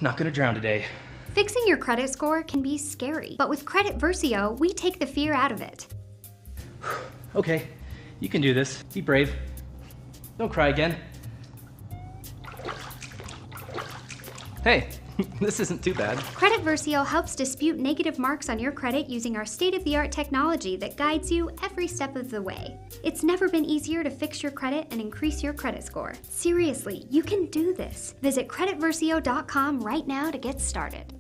Not gonna drown today. Fixing your credit score can be scary, but with Credit Versio, we take the fear out of it. Okay, you can do this. Be brave. Don't cry again. Hey, this isn't too bad. Credit Versio helps dispute negative marks on your credit using our state-of-the-art technology that guides you every step of the way. It's never been easier to fix your credit and increase your credit score. Seriously, you can do this. Visit creditversio.com right now to get started.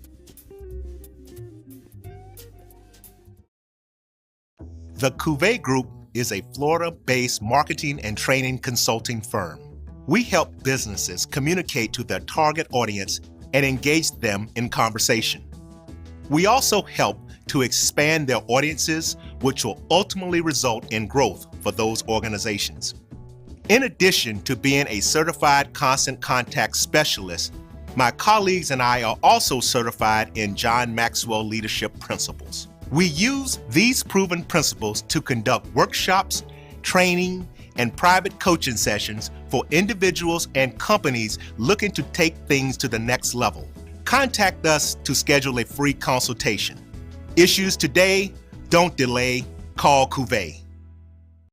The Cuvée Group is a Florida-based marketing and training consulting firm. We help businesses communicate to their target audience and engage them in conversation. We also help to expand their audiences, which will ultimately result in growth for those organizations. In addition to being a certified constant contact specialist, my colleagues and I are also certified in John Maxwell Leadership Principles. We use these proven principles to conduct workshops, training, and private coaching sessions for individuals and companies looking to take things to the next level. Contact us to schedule a free consultation. Issues today, don't delay, call Cuvée.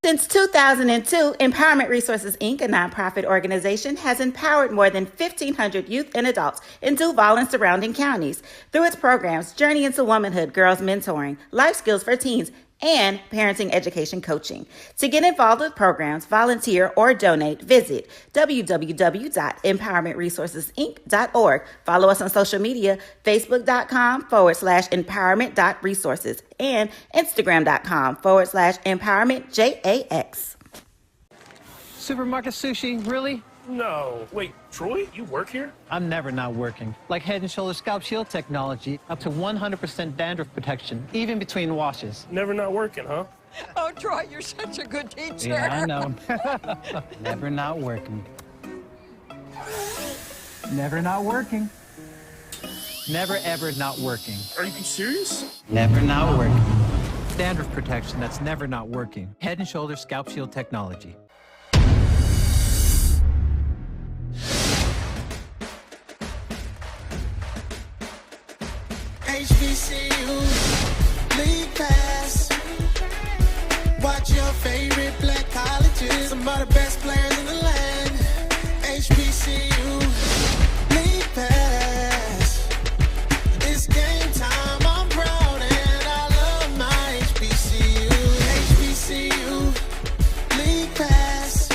Since 2002, Empowerment Resources, Inc., a nonprofit organization, has empowered more than 1,500 youth and adults in Duval and surrounding counties through its programs Journey into Womanhood, Girls Mentoring, Life Skills for Teens, and parenting education coaching. To get involved with programs, volunteer, or donate, visit www.empowermentresourcesinc.org. Follow us on social media, facebook.com/empowerment.resources and instagram.com/empowermentjax. Supermarket sushi, really? No. Wait, Troy, you work here? I'm never not working. Like Head & Shoulders Scalp Shield technology, up to 100% dandruff protection, even between washes. Never not working, huh? Oh, Troy, you're such a good teacher. Yeah, I know. Never not working. Never not working. Never ever not working. Are you serious? Never not working. Dandruff protection that's never not working. Head & Shoulders Scalp Shield technology. HBCU, League Pass. Watch your favorite black colleges. Some of the best players in the land. HBCU, League Pass. It's game time, I'm proud and I love my HBCU. HBCU, League Pass.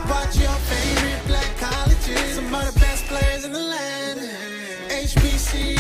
Watch your favorite black colleges. Some of the best players in the land. HBCU.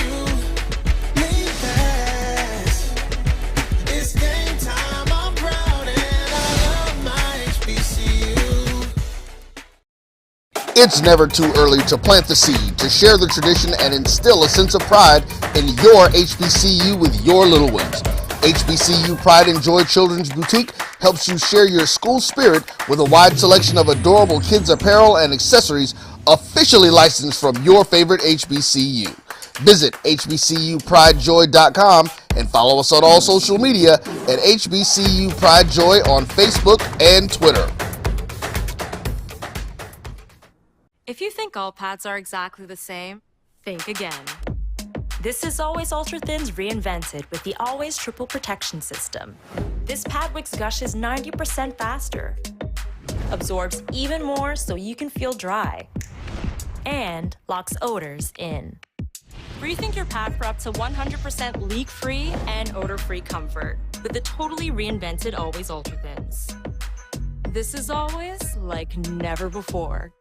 It's never too early to plant the seed, to share the tradition, and instill a sense of pride in your HBCU with your little ones. HBCU Pride and Joy Children's Boutique helps you share your school spirit with a wide selection of adorable kids apparel and accessories officially licensed from your favorite HBCU. Visit hbcupridejoy.com and follow us on all social media at HBCU Pride Joy on Facebook and Twitter. If you think all pads are exactly the same, think again. This is Always Ultra Thins reinvented with the Always Triple Protection System. This pad wicks gushes 90% faster, absorbs even more so you can feel dry, and locks odors in. Rethink your pad for up to 100% leak-free and odor-free comfort with the totally reinvented Always Ultra Thins. This is always like never before.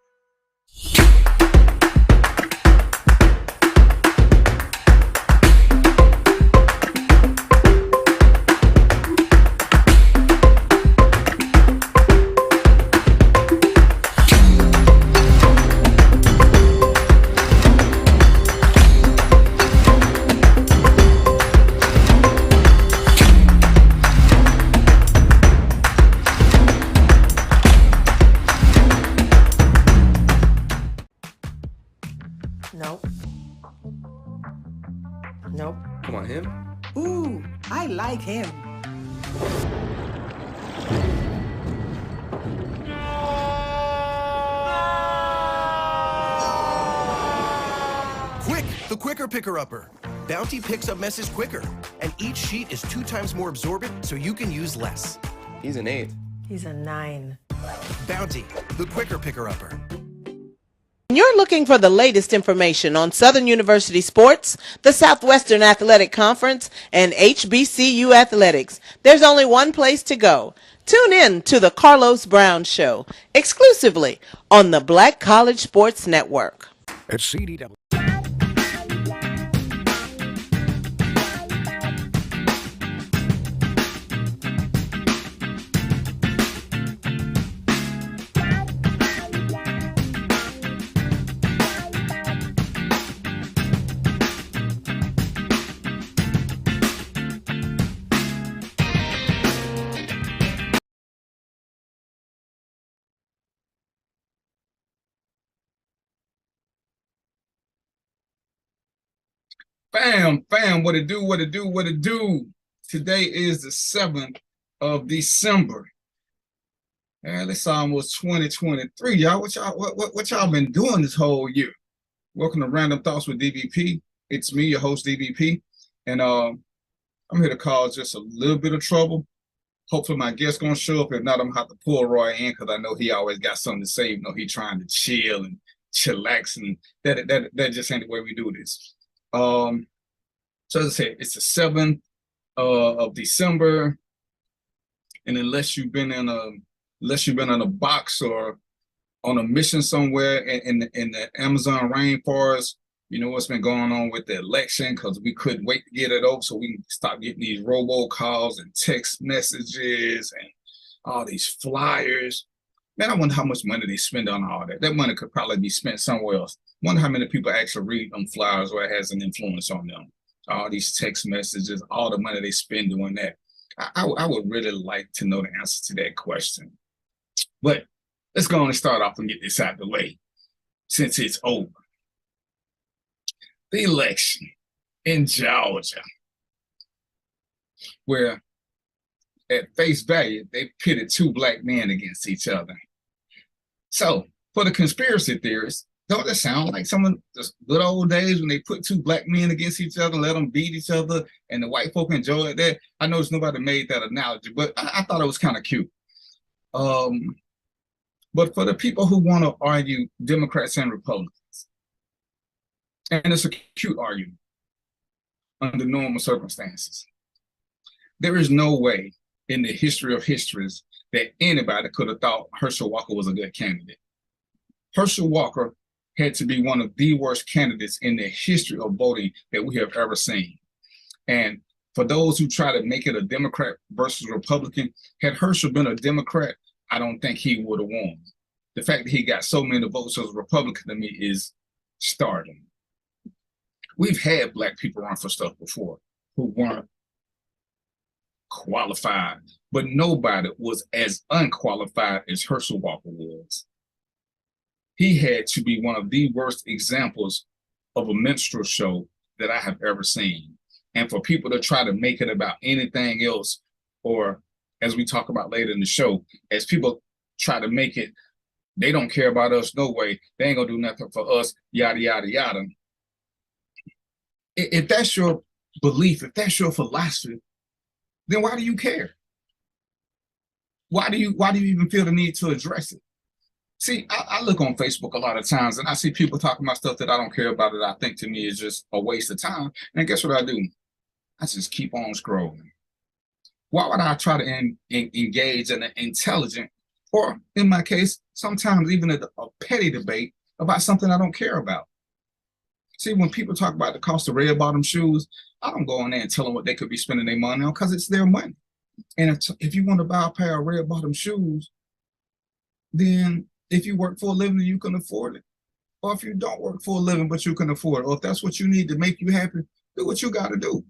Nope. Nope. Come on, him? Ooh, I like him. the quicker picker-upper. Bounty picks up messes quicker, and each sheet is 2 times more absorbent, so you can use less. He's an 8. He's a 9. Bounty, the quicker picker-upper. When you're looking for the latest information on Southern University sports, the Southwestern Athletic Conference, and HBCU athletics, there's only one place to go. Tune in to the Carlos Brown Show, exclusively on the Black College Sports Network. At CDW. Fam, what it do? Today is the 7th of December. And it's almost 2023, y'all. What y'all been doing this whole year? Welcome to Random Thoughts with DVP. It's me, your host, DVP. And I'm here to cause just a little bit of trouble. Hopefully my guest's gonna show up. If not, I'm gonna have to pull Roy in because I know he always got something to say. You know, he trying to chill and chillax, and that just ain't the way we do this. So as I said, it's the 7th of December, and unless you've been in a box or on a mission somewhere in the Amazon rainforest, you know what's been going on with the election, because we couldn't wait to get it over so we can stop getting these robocalls and text messages and all these flyers. Man, I wonder how much money they spend on all that. That money could probably be spent somewhere else. Wonder how many people actually read them flyers or it has an influence on them. All these text messages, all the money they spend doing that. I would really like to know the answer to that question. But let's go on and start off and get this out of the way since it's over. The election in Georgia, where at face value, they pitted 2 black men against each other. So for the conspiracy theorists, don't that sound like some of the good old days when they put 2 black men against each other, let them beat each other, and the white folk enjoyed that? I noticed nobody made that analogy, but I thought it was kind of cute. But for the people who want to argue Democrats and Republicans, and it's a cute argument under normal circumstances, there is no way in the history of histories that anybody could have thought Herschel Walker was a good candidate. Herschel Walker had to be one of the worst candidates in the history of voting that we have ever seen. And for those who try to make it a Democrat versus Republican, had Herschel been a Democrat, I don't think he would have won. The fact that he got so many votes as a Republican to me is startling. We've had black people run for stuff before who weren't qualified, but nobody was as unqualified as Herschel Walker was. He had to be one of the worst examples of a minstrel show that I have ever seen. And for people to try to make it about anything else, or as we talk about later in the show, as people try to make it, they don't care about us, no way, they ain't gonna do nothing for us, yada, yada, yada. If that's your belief, if that's your philosophy, then why do you care? Why do you even feel the need to address it? See, I look on Facebook a lot of times and I see people talking about stuff that I don't care about, that I think to me is just a waste of time. And guess what I do? I just keep on scrolling. Why would I try to engage in an intelligent, or in my case, sometimes even a petty debate about something I don't care about? See, when people talk about the cost of red bottom shoes, I don't go in there and tell them what they could be spending their money on, because it's their money. And if you want to buy a pair of red bottom shoes, then if you work for a living, you can afford it. Or if you don't work for a living, but you can afford it, or if that's what you need to make you happy, do what you got to do.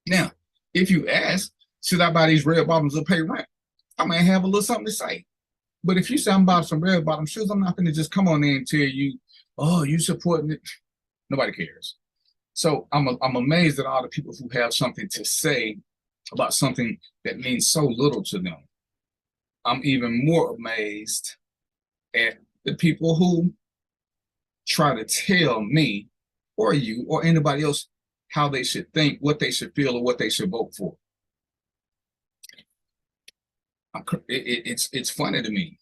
Now, if you ask, should I buy these red bottoms or pay rent? I may have a little something to say. But if you say I'm buying some red bottom shoes, I'm not going to just come on there and tell you, oh, you supporting it. Nobody cares. So I'm amazed at all the people who have something to say about something that means so little to them. I'm even more amazed at the people who try to tell me or you or anybody else how they should think, what they should feel, or what they should vote for. It's funny to me.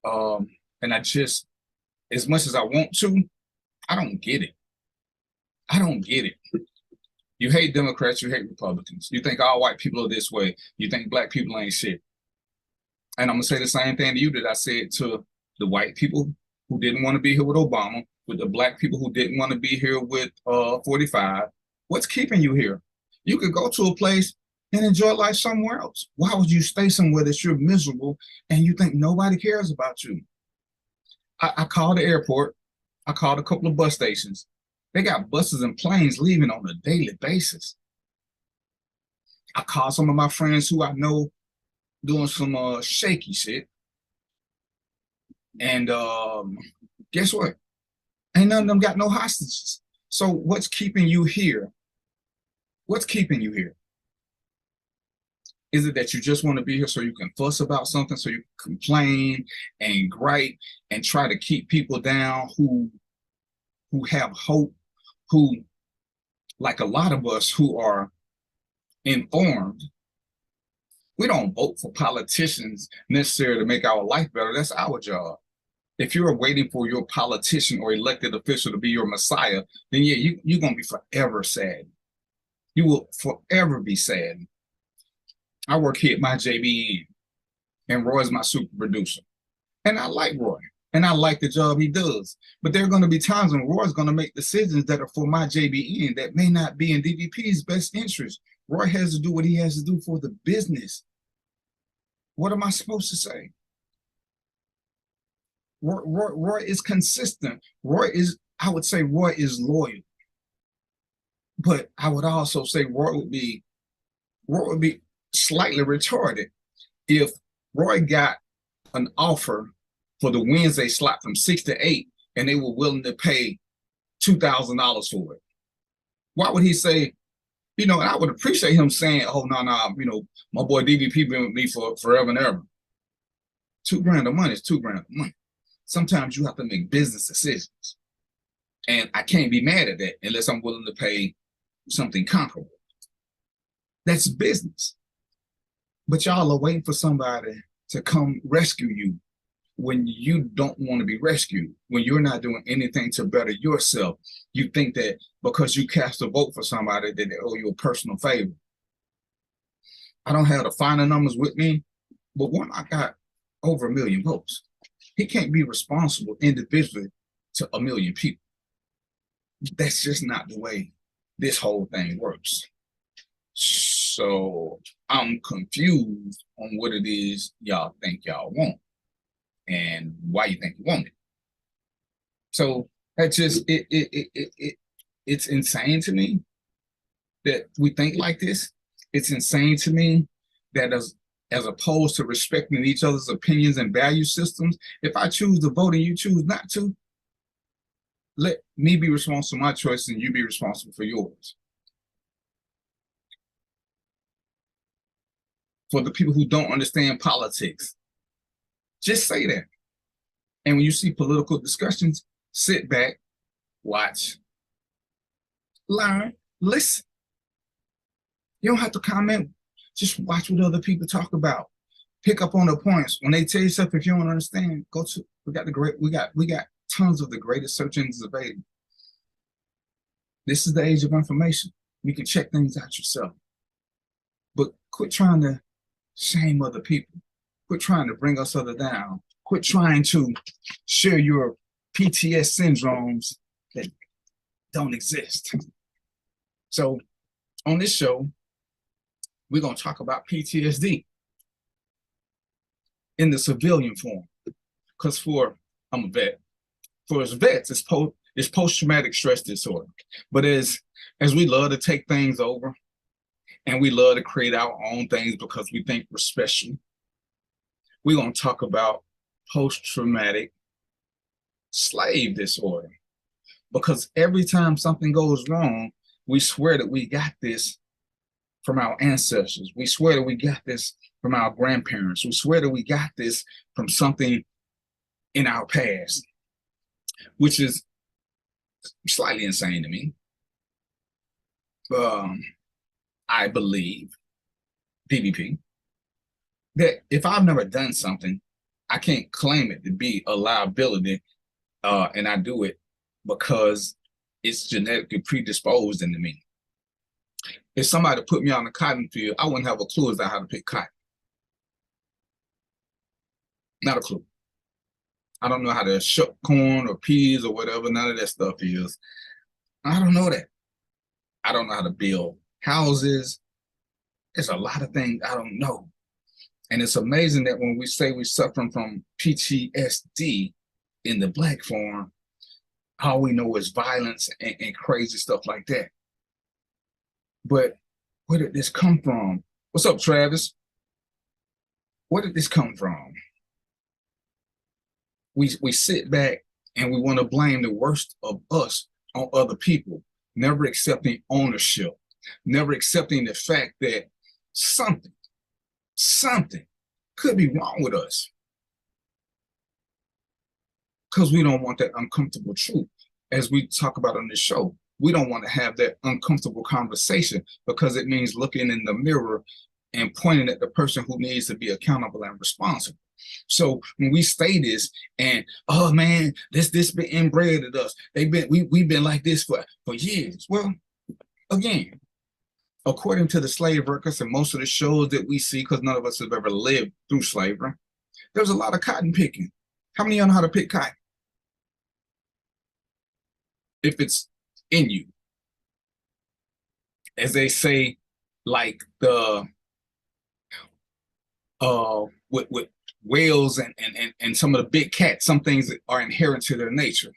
And I just, as much as I want to, I don't get it. I don't get it. You hate Democrats, you hate Republicans. You think all white people are this way. You think black people ain't shit. And I'm gonna say the same thing to you that I said to the white people who didn't want to be here with Obama, with the black people who didn't want to be here with 45. What's keeping you here? You could go to a place and enjoy life somewhere else. Why would you stay somewhere that you're miserable and you think nobody cares about you? I called the airport. I called a couple of bus stations. They got buses and planes leaving on a daily basis. I called some of my friends who I know doing some shaky shit. And guess what? Ain't none of them got no hostages. So what's keeping you here? What's keeping you here? Is it that you just want to be here so you can fuss about something, so you can complain and gripe and try to keep people down who have hope, who, like a lot of us who are informed, we don't vote for politicians necessarily to make our life better. That's our job. If you're waiting for your politician or elected official to be your messiah, then yeah, you're going to be forever sad. You will forever be sad. I work here at my JBN, and Roy's my super producer. And I like Roy, and I like the job he does. But there are going to be times when Roy's going to make decisions that are for my JBN that may not be in DVP's best interest. Roy has to do what he has to do for the business. What am I supposed to say? Roy is consistent. I would say Roy is loyal. But I would also say Roy would be slightly retarded if Roy got an offer for the Wednesday slot from 6 to 8 and they were willing to pay $2,000 for it. Why would he say, and I would appreciate him saying, oh, no, my boy DVP been with me for forever and ever. $2,000 of money is $2,000 of money. Sometimes you have to make business decisions. And I can't be mad at that unless I'm willing to pay something comparable. That's business. But y'all are waiting for somebody to come rescue you when you don't want to be rescued, when you're not doing anything to better yourself. You think that because you cast a vote for somebody that they owe you a personal favor. I don't have the final numbers with me, but one, I got over 1 million votes. He can't be responsible individually to 1 million people. That's just not the way this whole thing works. So I'm confused on what it is y'all think y'all want and why you think you want it. So that just, it's insane to me that we think like this. It's insane to me that as opposed to respecting each other's opinions and value systems, if I choose to vote and you choose not to, let me be responsible for my choice and you be responsible for yours. For the people who don't understand politics, just say that. And when you see political discussions, sit back, watch, learn, listen. You don't have to comment. Just watch what other people talk about. Pick up on the points. When they tell you stuff, if you don't understand, go to, we got tons of the greatest search engines available. This is the age of information. You can check things out yourself. But quit trying to shame other people. Quit trying to bring us other down. Quit trying to share your P.T.S.D syndromes that don't exist. So on this show, we're going to talk about PTSD in the civilian form. Because I'm a vet. For us vets, it's post-traumatic stress disorder. But as we love to take things over, and we love to create our own things because we think we're special, we're going to talk about post-traumatic slave disorder. Because every time something goes wrong, we swear that we got this from our ancestors. We swear that we got this from our grandparents. We swear that we got this from something in our past, which is slightly insane to me. I believe, DVP, that if I've never done something, I can't claim it to be a liability, and I do it because it's genetically predisposed into me. If somebody put me on the cotton field, I wouldn't have a clue as to how to pick cotton. Not a clue. I don't know how to shuck corn or peas or whatever, none of that stuff is. I don't know that. I don't know how to build houses. There's a lot of things I don't know. And it's amazing that when we say we're suffering from PTSD in the Black form, all we know is violence and crazy stuff like that. But where did this come from? What's up, Travis? Where did this come from? We sit back and we want to blame the worst of us on other people, never accepting ownership, never accepting the fact that something could be wrong with us, because we don't want that uncomfortable truth. As we talk about on this show, we don't want to have that uncomfortable conversation, because it means looking in the mirror and pointing at the person who needs to be accountable and responsible. So when we say this and, oh man, this been inbred at us, we've been like this for years. Well, again, according to the slave records and most of the shows that we see, because none of us have ever lived through slavery, there's a lot of cotton picking. How many of y'all know how to pick cotton? If it's in you. As they say, like the with whales and some of the big cats, some things that are inherent to their nature.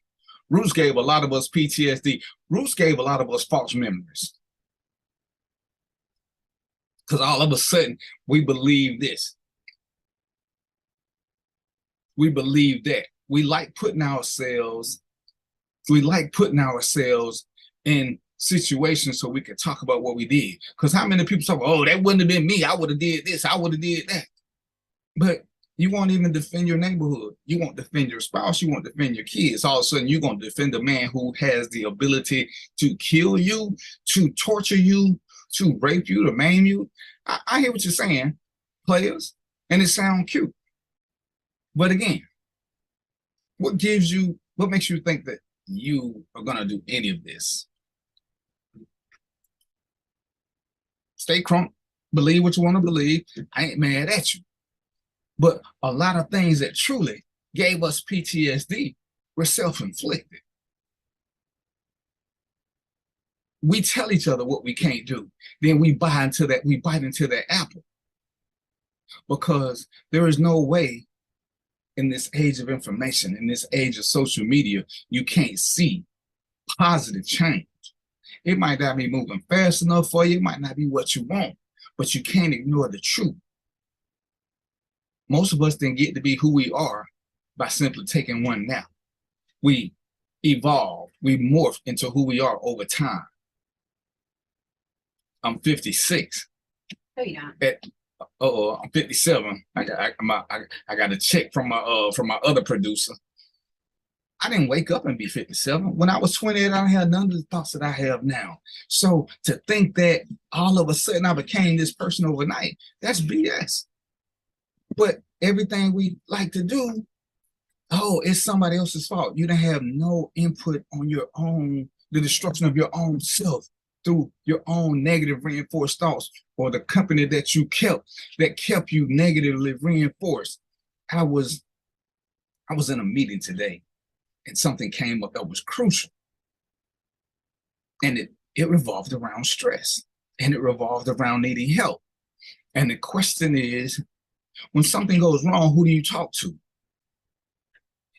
Roots gave a lot of us PTSD. Roots gave a lot of us false memories. Because all of a sudden, we believe this. We believe that. We like putting ourselves in situations so we can talk about what we did. Because how many people talk about, oh, that wouldn't have been me. I would have did this. I would have did that. But you won't even defend your neighborhood. You won't defend your spouse. You won't defend your kids. All of a sudden, you're going to defend a man who has the ability to kill you, to torture you, to rape you, to maim you. I hear what you're saying, players, and it sounds cute. But again, what makes you think that you are going to do any of this? Stay crunk, believe what you want to believe. I ain't mad at you. But a lot of things that truly gave us PTSD were self-inflicted. We tell each other what we can't do. Then we bite into that apple. Because there is no way in this age of information, in this age of social media, you can't see positive change. It might not be moving fast enough for you. It might not be what you want, but you can't ignore the truth. Most of us didn't get to be who we are by simply taking one nap. We evolved, we morphed into who we are over time. I'm 56. No, you're not. I'm 57. I got a check from my other producer. I didn't wake up and be 57. When I was 28, I didn't have none of the thoughts that I have now. So to think that all of a sudden I became this person overnight, that's BS. But everything we like to do, oh, it's somebody else's fault. You don't have no input on your own, the destruction of your own self through your own negative reinforced thoughts, or the company that you kept that kept you negatively reinforced. I was in a meeting today and something came up that was crucial. And it revolved around stress, and it revolved around needing help. And the question is, when something goes wrong, who do you talk to?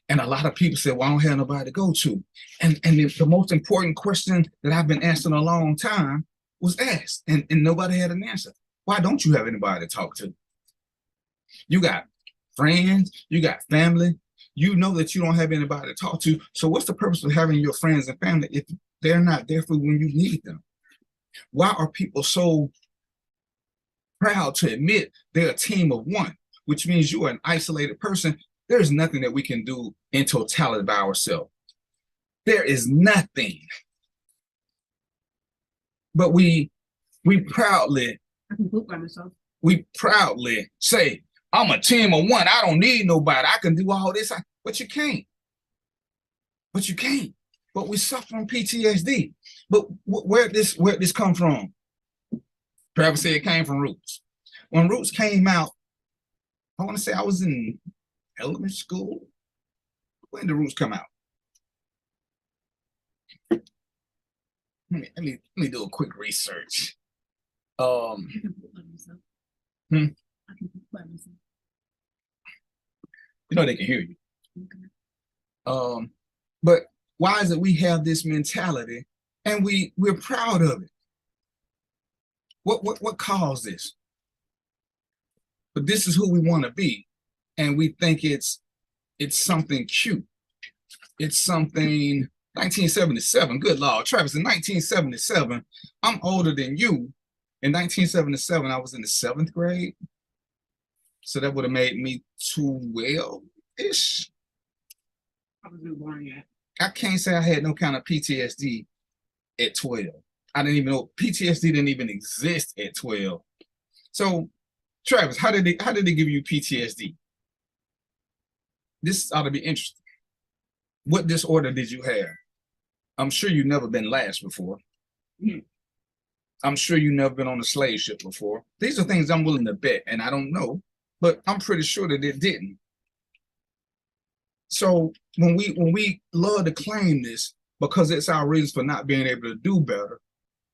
And a lot of people say, well, I don't have nobody to go to. And the most important question that I've been asked in a long time was asked, and nobody had an answer. Why don't you have anybody to talk to? You got friends, you got family, you know that you don't have anybody to talk to. So what's the purpose of having your friends and family if they're not there for when you need them? Why are people so proud to admit they're a team of one, which means you are an isolated person? There's nothing that we can do in totality by ourselves. There is nothing. But we proudly, we proudly say, I'm a team of one. I don't need nobody. I can do all this. But you can't. But you can't. But we suffer from PTSD. But where'd this come from? Travis said it came from Roots. When Roots came out, I want to say I was in elementary school. When did Roots come out? Let me do a quick research. You know they can hear you. But why is it we have this mentality and we're proud of it? What caused this? But this is who we want to be, and we think it's something cute. It's something 1977. Good Lord, Travis, in 1977, I'm older than you. In 1977, I was in the 7th grade. So that would have made me 12-ish. I wasn't born yet. I can't say I had no kind of PTSD at 12. I didn't even know PTSD didn't even exist at 12. So, Travis, how did they give you PTSD? This ought to be interesting. What disorder did you have? I'm sure you've never been lashed before. I'm sure you've never been on a slave ship before. These are things I'm willing to bet, and I don't know, but I'm pretty sure that it didn't. So when we love to claim this because it's our reasons for not being able to do better,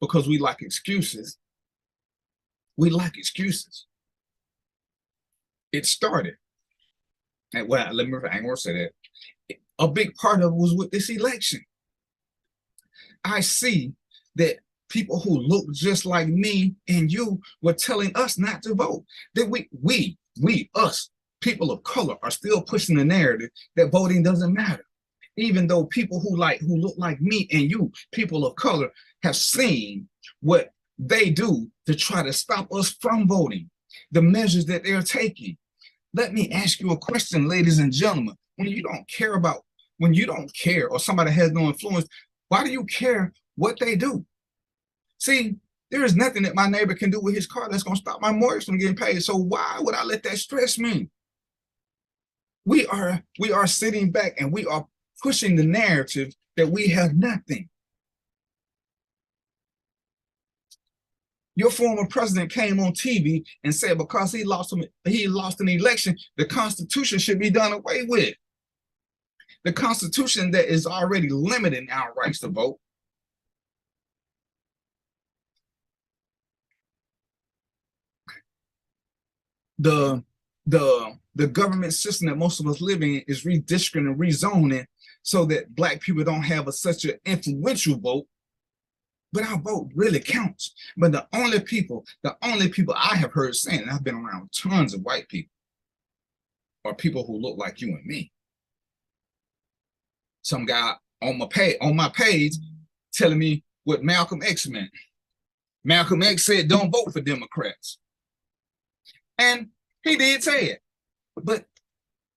because we like excuses. We like excuses. It started. And well, I ain't gonna say that. A big part of it was with this election. I see that people who look just like me and you were telling us not to vote. That us, people of color, are still pushing the narrative that voting doesn't matter. Even though people who look like me and you, people of color, have seen what they do to try to stop us from voting, the measures that they're taking. Let me ask you a question, ladies and gentlemen. When you don't care or somebody has no influence, why do you care what they do? See, there is nothing that my neighbor can do with his car that's going to stop my mortgage from getting paid. So why would I let that stress me? We are sitting back and we are pushing the narrative that we have nothing. Your former president came on TV and said because he lost an election, the Constitution should be done away with. The Constitution that is already limiting our rights to vote. The government system that most of us live in is redistricting and rezoning so that Black people don't have such an influential vote, but our vote really counts. But the only people I have heard saying, and I've been around tons of white people, are people who look like you and me. Some guy on my page telling me what Malcolm X meant. Malcolm X said, don't vote for Democrats. And he did say it, but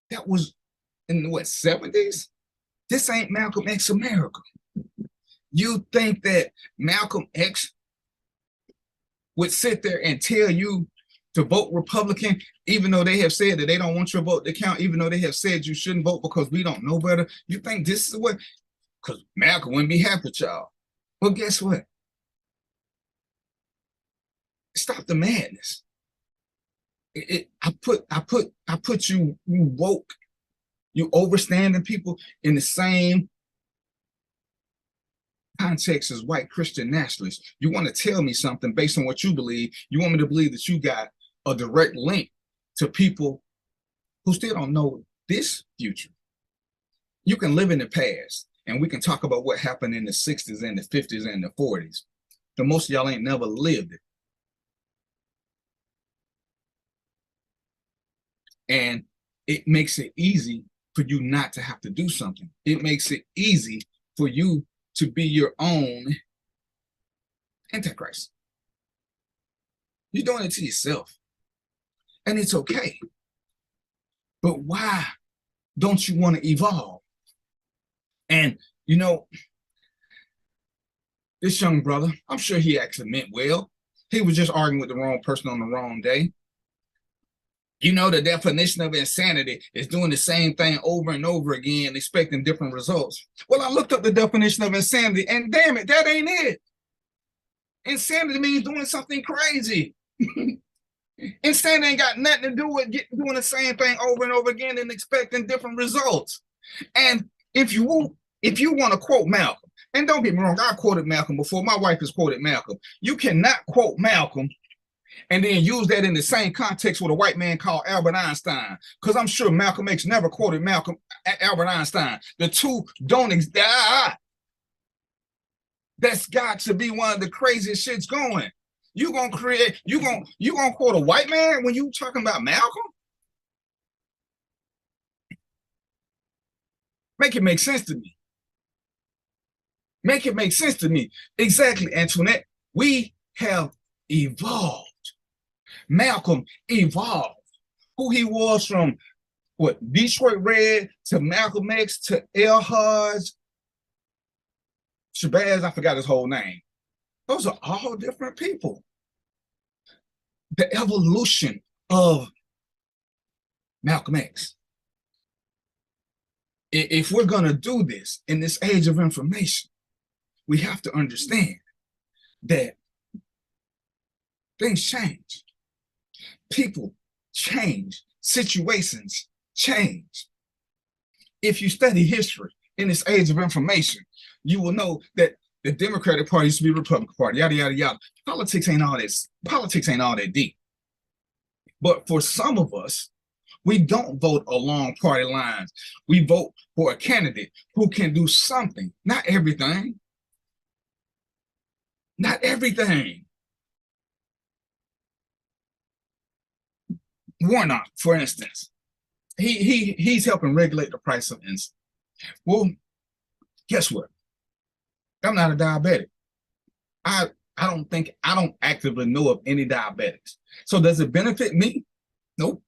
that was in the what, 70s? This ain't Malcolm X America. You think that Malcolm X would sit there and tell you to vote Republican, even though they have said that they don't want your vote to count, even though they have said you shouldn't vote because we don't know better? You think this is what, because Malcolm wouldn't be happy with y'all. Well, guess what? Stop the madness. I put you woke, you overstanding people in the same context as white Christian nationalists. You want to tell me something based on what you believe. You want me to believe that you got a direct link to people who still don't know this future. You can live in the past and we can talk about what happened in the 60s and the 50s and the 40s. But most of y'all ain't never lived it. And it makes it easy for you not to have to do something. It makes it easy for you to be your own antichrist. You're doing it to yourself. And it's okay. But why don't you want to evolve? And You know, this young brother, I'm sure he actually meant well. He was just arguing with the wrong person on the wrong day. You know, the definition of insanity is doing the same thing over and over again, expecting different results. Well, I looked up the definition of insanity, and damn it, that ain't it. Insanity means doing something crazy. Insanity ain't got nothing to do with doing the same thing over and over again and expecting different results. And if you want to quote Malcolm, and don't get me wrong, I quoted Malcolm before. My wife has quoted Malcolm. You cannot quote Malcolm and then use that in the same context with a white man called Albert Einstein, because I'm sure Malcolm X never quoted Albert Einstein. The two don't exist. That's got to be one of the craziest shits going. You gonna quote a white man when you talking about Malcolm? Make it make sense to me. Make it make sense to me. Exactly, Antoinette. We have evolved. Malcolm evolved. Who he was from what Detroit Red to Malcolm X to L. Hodge, Shabazz, I forgot his whole name. Those are all different people. The evolution of Malcolm X. If we're going to do this in this age of information, we have to understand that things change. People change. Situations change. If you study history in this age of information, you will know that the Democratic Party used to be the Republican Party, yada, yada, yada. Politics ain't all that deep. But for some of us, we don't vote along party lines. We vote for a candidate who can do something, not everything. Not everything. Warnock, for instance, he's helping regulate the price of insulin. Well, guess what? I'm not a diabetic. I don't actively know of any diabetics. So does it benefit me? Nope.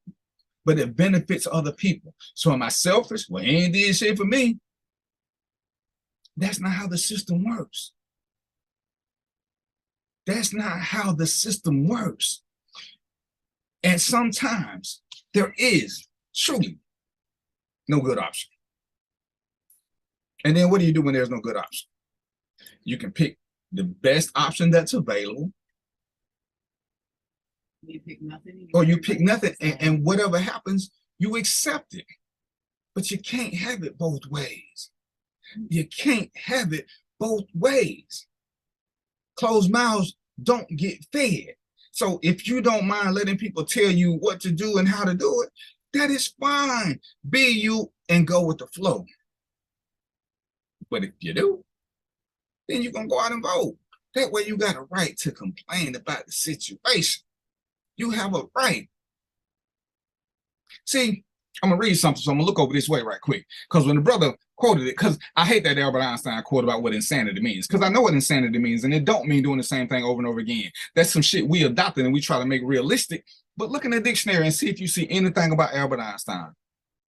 But it benefits other people. So am I selfish? Well, he ain't did shit for me. That's not how the system works. That's not how the system works. And sometimes there is truly no good option. And then what do you do when there's no good option? You can pick the best option that's available. You pick nothing. Or you pick nothing, and whatever happens, you accept it. But you can't have it both ways. You can't have it both ways. Closed mouths don't get fed. So if you don't mind letting people tell you what to do and how to do it, that is fine. Be you and go with the flow. But if you do, then you're going to go out and vote. That way you got a right to complain about the situation. You have a right. See, I'm going to read something, so I'm going to look over this way right quick. Because when the brother quoted it, because I hate that Albert Einstein quote about what insanity means. Because I know what insanity means, and it don't mean doing the same thing over and over again. That's some shit we adopted and we try to make realistic. But look in the dictionary and see if you see anything about Albert Einstein.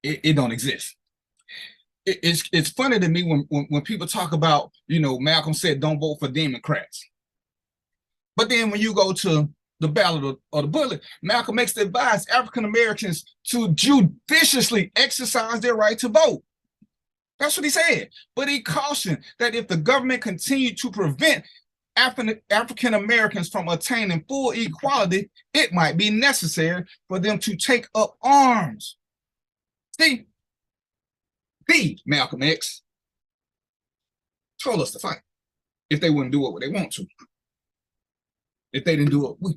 It don't exist. It's funny to me when people talk about, you know, Malcolm said don't vote for Democrats. But then when you go to the ballot or the bullet, Malcolm X advised African Americans to judiciously exercise their right to vote. That's what he said. But he cautioned that if the government continued to prevent African Americans from attaining full equality, it might be necessary for them to take up arms. See, Malcolm X told us to fight if they wouldn't do what they want to. If they didn't do it,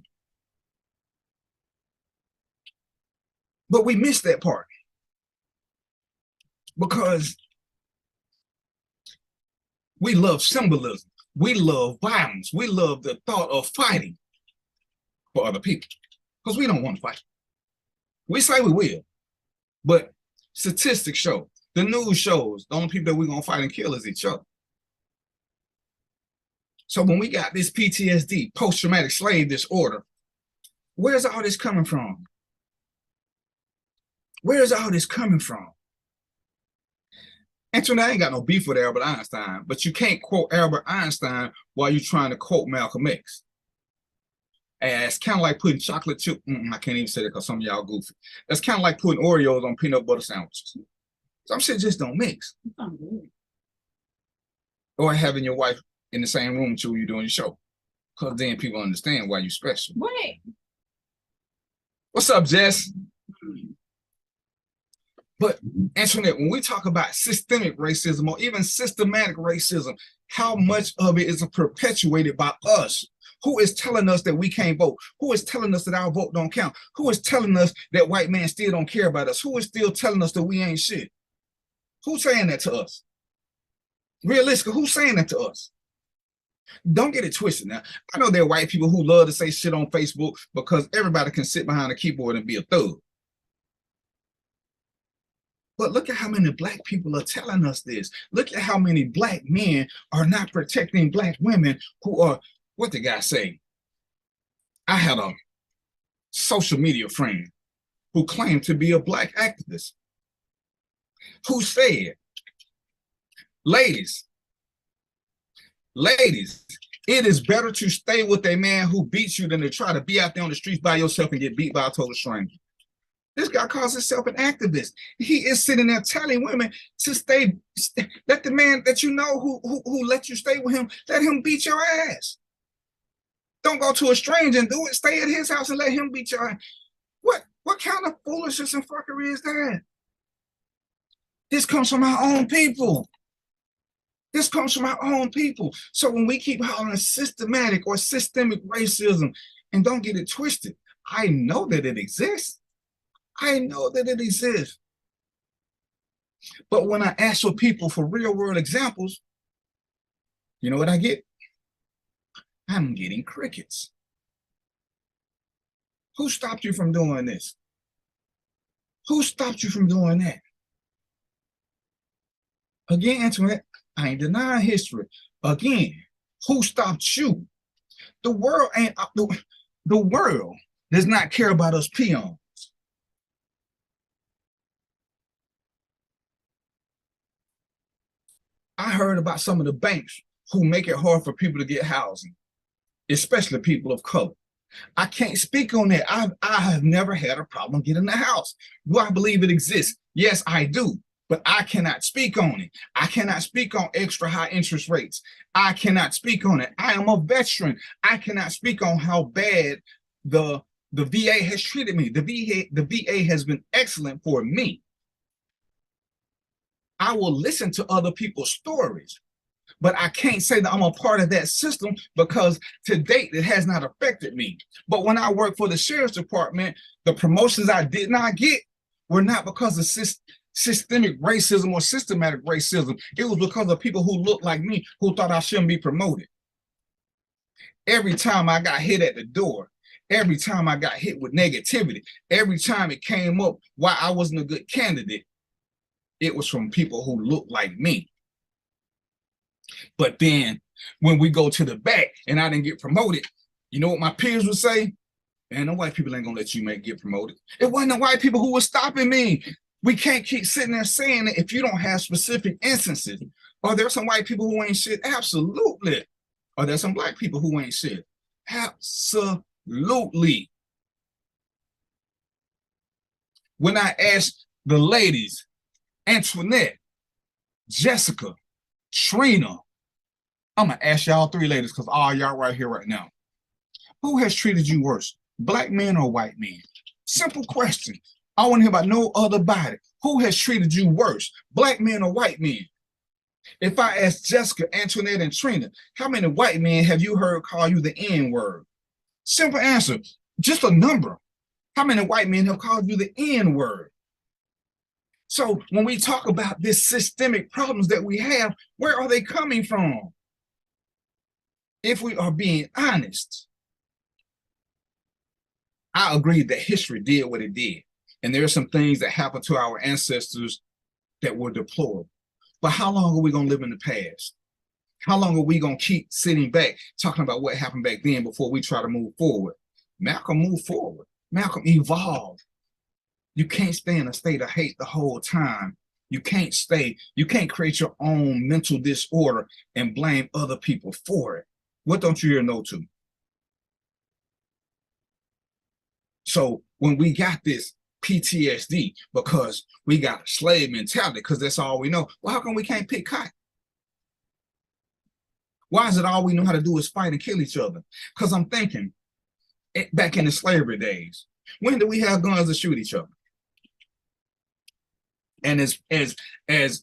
but we missed that part because we love symbolism. We love violence. We love the thought of fighting for other people because we don't want to fight. We say we will, but statistics show, the news shows, the only people that we're going to fight and kill is each other. So when we got this PTSD, post-traumatic slave disorder, where's all this coming from? Where's all this coming from? Antoinette, I ain't got no beef with Albert Einstein, but you can't quote Albert Einstein while you're trying to quote Malcolm X. And it's kind of like putting chocolate chip. I can't even say that because some of y'all goofy. That's kind of like putting Oreos on peanut butter sandwiches. Some shit just don't mix. Or having your wife in the same room with you when you're doing your show. Because then people understand why you're special. Wait. What's up, Jess? But Antoinette, when we talk about systemic racism or even systematic racism, how much of it is perpetuated by us? Who is telling us that we can't vote? Who is telling us that our vote don't count? Who is telling us that white men still don't care about us? Who is still telling us that we ain't shit? Who's saying that to us? Realistically, who's saying that to us? Don't get it twisted now. I know there are white people who love to say shit on Facebook because everybody can sit behind a keyboard and be a thug. But look at how many black people are telling us this. Look at how many black men are not protecting black women who are, what the guy say? I had a social media friend who claimed to be a black activist who said, ladies, it is better to stay with a man who beats you than to try to be out there on the streets by yourself and get beat by a total stranger. This guy calls himself an activist. He is sitting there telling women to stay, let the man that you know who let you stay with him, let him beat your ass. Don't go to a stranger and do it. Stay at his house and let him beat your ass. What kind of foolishness and fuckery is that? This comes from our own people. This comes from our own people. So when we keep hollering systematic or systemic racism, and don't get it twisted, I know that it exists. I know that it exists. But when I ask for people for real world examples, you know what I get? I'm getting crickets. Who stopped you from doing this? Who stopped you from doing that? Again, Antoinette, I ain't denying history. Again, who stopped you? The world ain't the world does not care about us peons. I heard about some of the banks who make it hard for people to get housing, especially people of color. I can't speak on that. I have never had a problem getting a house. Do I believe it exists? Yes, I do. But I cannot speak on it. I cannot speak on extra high interest rates. I cannot speak on it. I am a veteran. I cannot speak on how bad the VA has treated me. The VA has been excellent for me. I will listen to other people's stories, but I can't say that I'm a part of that system because to date, it has not affected me. But when I worked for the sheriff's department, the promotions I did not get were not because of systemic racism or systematic racism. It was because of people who looked like me who thought I shouldn't be promoted. Every time I got hit at the door, every time I got hit with negativity, every time it came up why I wasn't a good candidate, it was from people who looked like me. But then when we go to the back and I didn't get promoted, you know what my peers would say? Man, the white people ain't gonna let you get promoted. It wasn't the white people who were stopping me. We can't keep sitting there saying that if you don't have specific instances. Are there some white people who ain't shit? Absolutely. Are there some black people who ain't shit? Absolutely. When I asked the ladies, Antoinette, Jessica, Trina, I'm gonna ask y'all three ladies because all y'all right here right now. Who has treated you worse, black men or white men? Simple question. I want to hear about no other body. Who has treated you worse, black men or white men? If I ask Jessica, Antoinette, and Trina, how many white men have you heard call you the N-word? Simple answer, just a number. How many white men have called you the N-word? So when we talk about this systemic problems that we have, where are they coming from? If we are being honest, I agree that history did what it did. And there are some things that happened to our ancestors that were deplorable. But how long are we going to live in the past? How long are we going to keep sitting back talking about what happened back then before we try to move forward? Malcolm moved forward. Malcolm evolved. You can't stay in a state of hate the whole time You can't create your own mental disorder and blame other people for it. What don't you hear no to? So when we got this PTSD because we got a slave mentality, because that's all we know, well, how come we can't pick cotton? Why is it all we know how to do is fight and kill each other? Because I'm thinking, back in the slavery days, when did we have guns to shoot each other? And as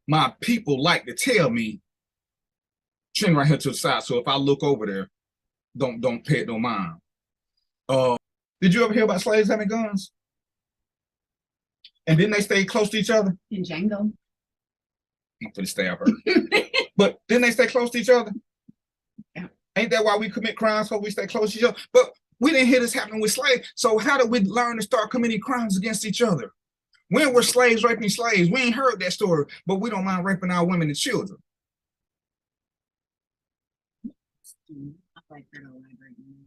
my people like to tell me, chin right here to the side, so if I look over there, don't pay it no mind. Did you ever hear about slaves having guns? And didn't they stay close to each other? In Django. I'm gonna stay up here. But didn't they stay close to each other? Yeah. Ain't that why we commit crimes? So we stay close to each other. But we didn't hear this happening with slaves. So how did we learn to start committing crimes against each other? When were slaves raping slaves? We ain't heard that story, but we don't mind raping our women and children.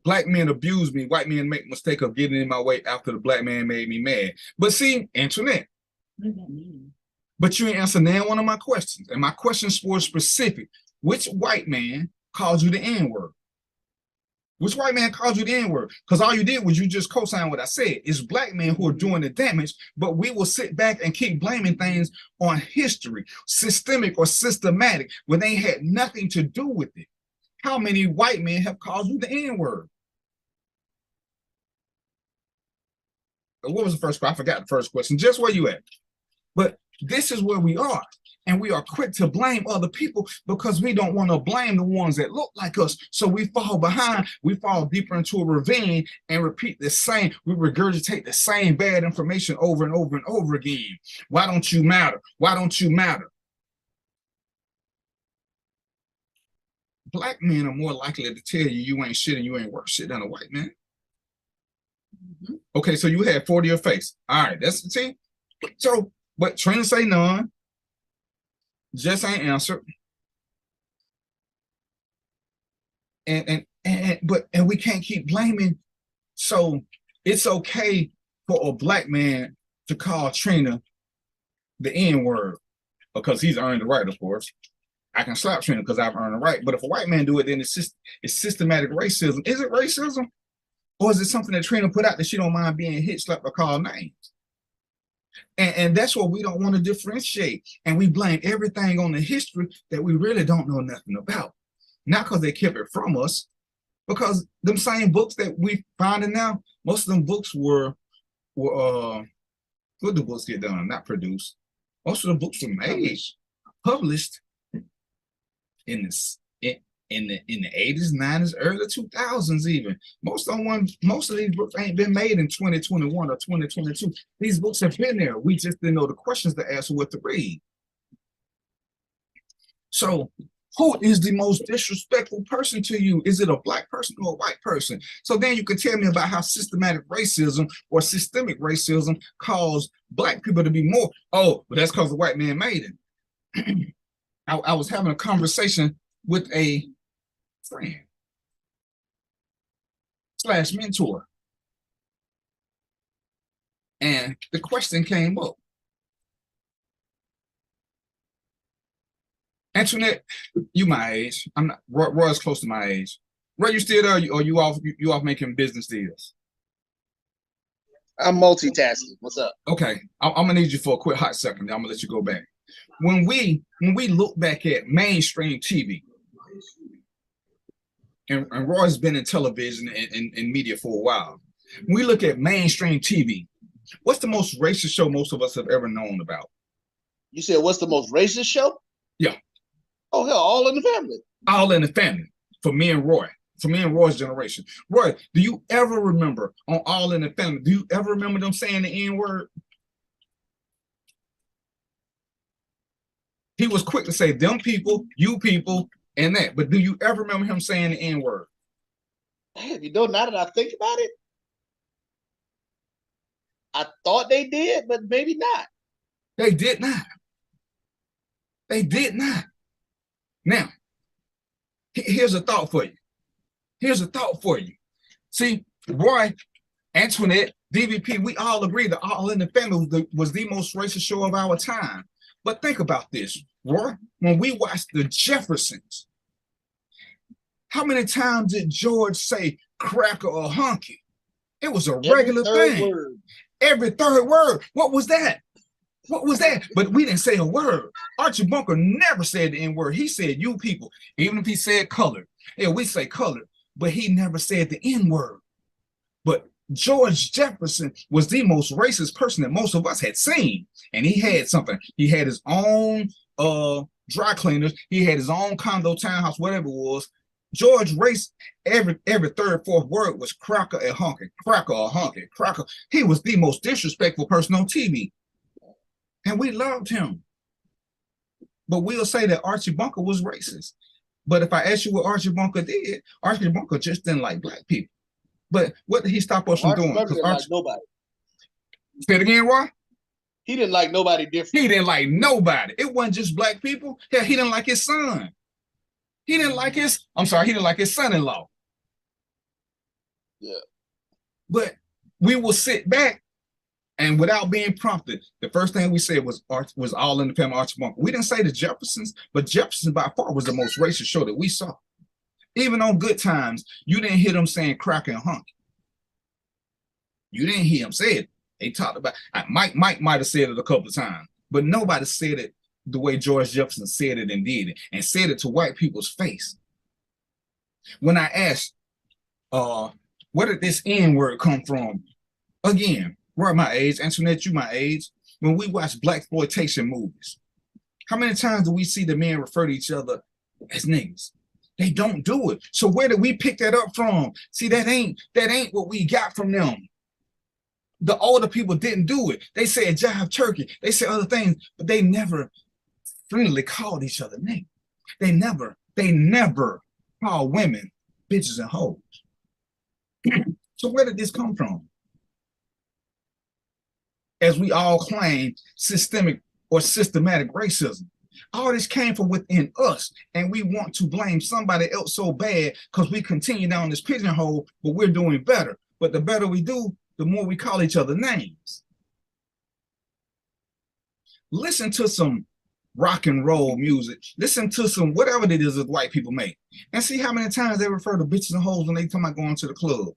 Black men abuse me. White men make the mistake of getting in my way after the black man made me mad. But see, Antoinette, what does that mean? But you ain't answered now one of my questions. And my questions were specific. Which white man called you the N-word? Which white man called you the N-word? Because all you did was you just co-signed what I said. It's black men who are doing the damage, but we will sit back and keep blaming things on history, systemic or systematic, when they had nothing to do with it. How many white men have called you the N-word? What was the first question? I forgot the first question. Just where you at? But this is where we are. And we are quick to blame other people because we don't want to blame the ones that look like us. So we fall behind, we fall deeper into a ravine and repeat the same, we regurgitate the same bad information over and over and over again. Why don't you matter? Why don't you matter? Black men are more likely to tell you ain't shit and you ain't worth shit than a white man. Mm-hmm. Okay, so you had 40 your face. All right, that's the team. So, but Trina say none. Just ain't answered. And we can't keep blaming. So it's okay for a black man to call Trina the N-word because he's earned the right, of course. I can slap Trina because I've earned the right. But if a white man do it, then it's systematic racism. Is it racism? Or is it something that Trina put out that she don't mind being hit, slapped, or called names? And that's what we don't want to differentiate. And we blame everything on the history that we really don't know nothing about. Not because they kept it from us, because them same books that we finding now, most of them books were what do books get done? Not produced. Most of the books were made, published in the 80s, 90s, early 2000s even. Most of these books ain't been made in 2021 or 2022. These books have been there. We just didn't know the questions to ask or what to read. So who is the most disrespectful person to you? Is it a black person or a white person? So then you can tell me about how systematic racism or systemic racism caused black people to be more, oh, but that's because the white man made it. I was having a conversation with a friend / mentor. And the question came up. Antoinette, you my age. I'm not. Roy's close to my age. Roy, you still there? Or you off making business deals? I'm multitasking. What's up? Okay, I'm gonna need you for a quick hot second. I'm gonna let you go back. When we look back at mainstream TV, and Roy's been in television and media for a while. When we look at mainstream TV, what's the most racist show most of us have ever known about? You said what's the most racist show? Yeah. Oh, hell, All in the Family. All in the Family, for me and Roy. For me and Roy's generation. Roy, do you ever remember on All in the Family, do you ever remember them saying the N-word? He was quick to say them people, you people, and that. But do you ever remember him saying the N-word? You know, now that I think about it, I thought they did, but maybe not. They did not. They did not. Now, here's a thought for you. Here's a thought for you. See, Roy, Antoinette, DVP, we all agree that All in the Family was the most racist show of our time. But think about this, Roy. When we watched The Jeffersons, how many times did George say cracker or hunky? It was a regular thing. Every third word. What was that? What was that? But we didn't say a word. Archie Bunker never said the N-word. He said you people, even if he said colored. Yeah, we say colored, but he never said the N-word. But George Jefferson was the most racist person that most of us had seen. And he had something. He had his own dry cleaners. He had his own condo, townhouse, whatever it was. George race, every third, fourth word was cracker and honky, cracker or honky, cracker. He was the most disrespectful person on TV. And we loved him. But we'll say that Archie Bunker was racist. But if I ask you what Archie Bunker did, Archie Bunker just didn't like black people. But what did he stop us from doing? Bunker didn't like nobody. Say it again, Roy? He didn't like nobody different. He didn't like nobody. It wasn't just black people. Hell, he didn't like his son. He didn't like his, he didn't like his son-in-law. Yeah. But we will sit back and without being prompted, the first thing we said was All in the Family, Archie Bunker. We didn't say the Jeffersons, but Jefferson by far was the most racist show that we saw. Even on Good Times, you didn't hear them saying cracker and hunky. You didn't hear them say it. They talked about, Mike might have said it a couple of times, but nobody said it the way George Jefferson said it and did it, and said it to white people's face. When I asked, where did this N-word come from? Again, we're my age, Antoinette, you my age. When we watch blaxploitation movies, how many times do we see the men refer to each other as niggas? They don't do it. So where did we pick that up from? See, that ain't what we got from them. The older people didn't do it. They said jive turkey. They said other things, but they never friendly called each other niggas. They never called women bitches and hoes. So where did this come from? As we all claim systemic or systematic racism. All this came from within us, and we want to blame somebody else so bad because we continue down this pigeonhole, but we're doing better. But the better we do, the more we call each other names. Listen to some rock and roll music. Listen to some whatever it is that white people make. And see how many times they refer to bitches and hoes when they talk about going to the club.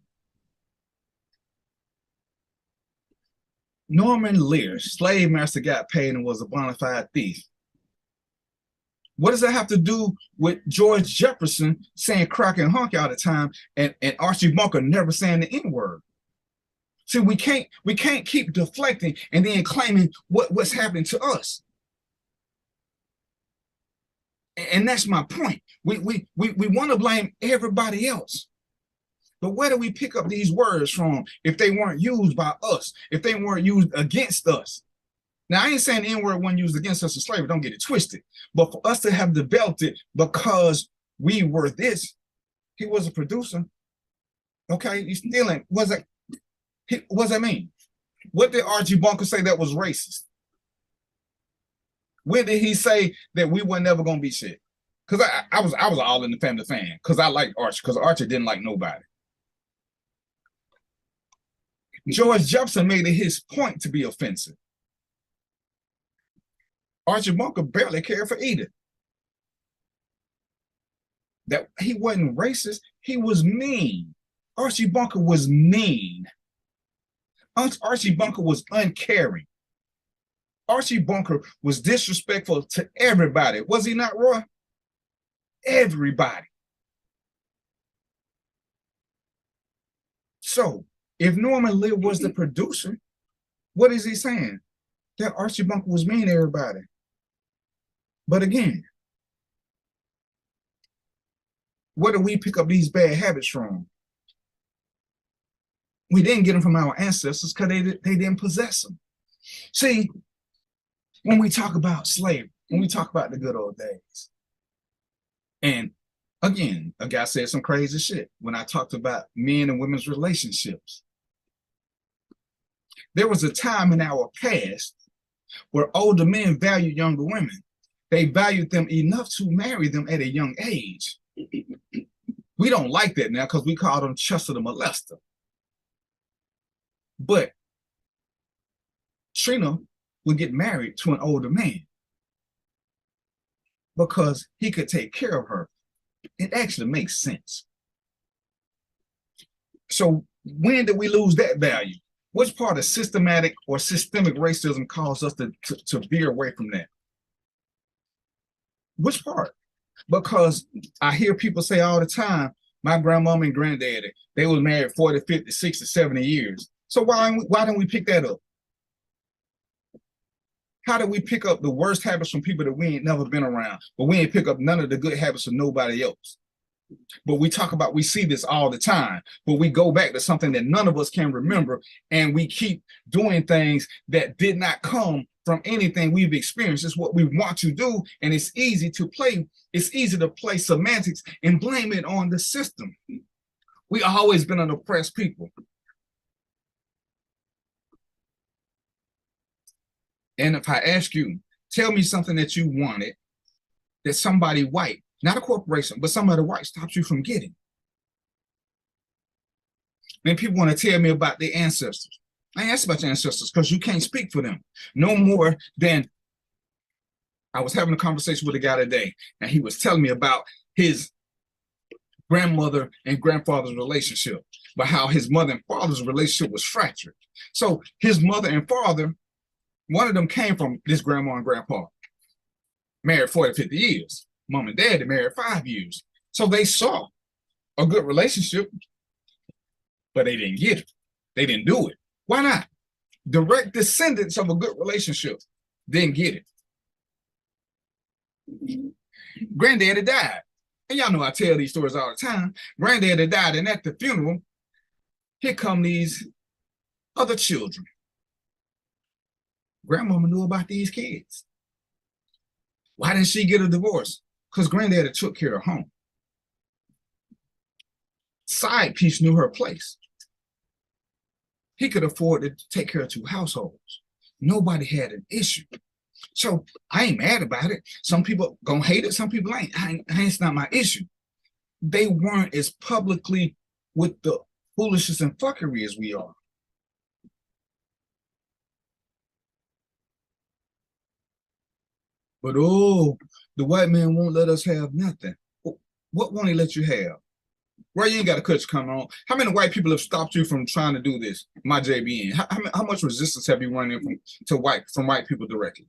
Norman Lear, slave master, got paid and was a bona fide thief. What does that have to do with George Jefferson saying crack and honky all the time and Archie Bunker never saying the N-word? See, we can't keep deflecting and then claiming what's happening to us. And that's my point. We want to blame everybody else. But where do we pick up these words from if they weren't used by us, if they weren't used against us? Now, I ain't saying the N-word wasn't used against us in slavery, don't get it twisted. But for us to have developed it because we were this, he was a producer. Okay, he's stealing. What does that mean? What did Archie Bunker say that was racist? When did he say that we were never gonna be shit? Because I was All in the Family fan because I liked Archie, because Archie didn't like nobody. George Jefferson made it his point to be offensive. Archie Bunker barely cared for Edith. That he wasn't racist, he was mean. Archie Bunker was mean. Archie Bunker was uncaring. Archie Bunker was disrespectful to everybody. Was he not, Roy? Everybody. So, if Norman Lear was the producer, what is he saying? That Archie Bunker was mean to everybody. But again, where do we pick up these bad habits from? We didn't get them from our ancestors because they didn't possess them. See, when we talk about slavery, when we talk about the good old days, and again, a guy said some crazy shit when I talked about men and women's relationships. There was a time in our past where older men valued younger women. They valued them enough to marry them at a young age. We don't like that now because we call them Chester the molester. But Trina would get married to an older man because he could take care of her. It actually makes sense. So when did we lose that value? Which part of systematic or systemic racism caused us to veer away from that? Which part? Because I hear people say all the time, my grandmama and granddaddy, they was married 40, 50, 60, 70 years. So why don't we pick that up? How do we pick up the worst habits from people that we ain't never been around, but we ain't pick up none of the good habits of nobody else? But we talk about, we see this all the time, but we go back to something that none of us can remember, and we keep doing things that did not come from anything we've experienced. It's what we want to do, and it's easy to play. It's easy to play semantics and blame it on the system. We always been an oppressed people. And if I ask you, tell me something that you wanted that somebody white, not a corporation, but somebody white stops you from getting. Then people want to tell me about their ancestors. I ain't asked about your ancestors because you can't speak for them. No more than I was having a conversation with a guy today, and he was telling me about his grandmother and grandfather's relationship, but how his mother and father's relationship was fractured. So his mother and father, one of them came from this grandma and grandpa, married 40, 50 years. Mom and dad, they married 5 years. So they saw a good relationship, but they didn't get it. They didn't do it. Why not? Direct descendants of a good relationship didn't get it. Granddaddy died. And y'all know I tell these stories all the time. Granddaddy died, and at the funeral, here come these other children. Grandmama knew about these kids. Why didn't she get a divorce? Because granddaddy took care of home. Side piece knew her place. He could afford to take care of 2 households. Nobody had an issue. So I ain't mad about it. Some people gonna hate it, some people ain't. It's not my issue. They weren't as publicly with the foolishness and fuckery as we are. But oh, the white man won't let us have nothing. What won't he let you have? Right, you ain't got a cut come on. How many white people have stopped you from trying to do this? My JBN. How much resistance have you run in from white people directly?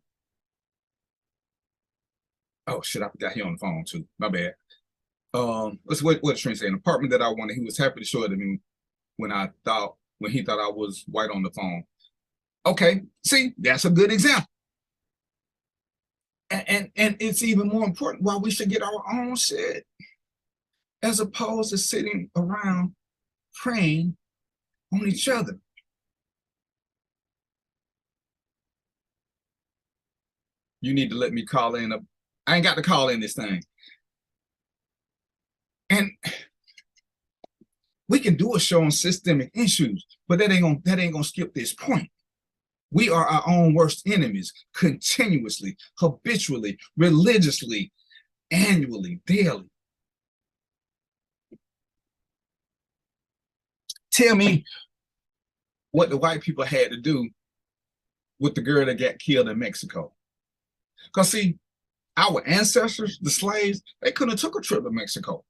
Oh shit, I forgot he on the phone too. My bad. What Trent say? An apartment that I wanted. He was happy to show it to me when he thought I was white on the phone. Okay, see, that's a good example. And it's even more important why we should get our own shit, as opposed to sitting around praying on each other. You need to let me call in. I ain't got to call in this thing. And we can do a show on systemic issues, but that ain't gonna skip this point. We are our own worst enemies continuously, habitually, religiously, annually, daily. Tell me what the white people had to do with the girl that got killed in Mexico. Because see, our ancestors, the slaves, they couldn't have took a trip to Mexico.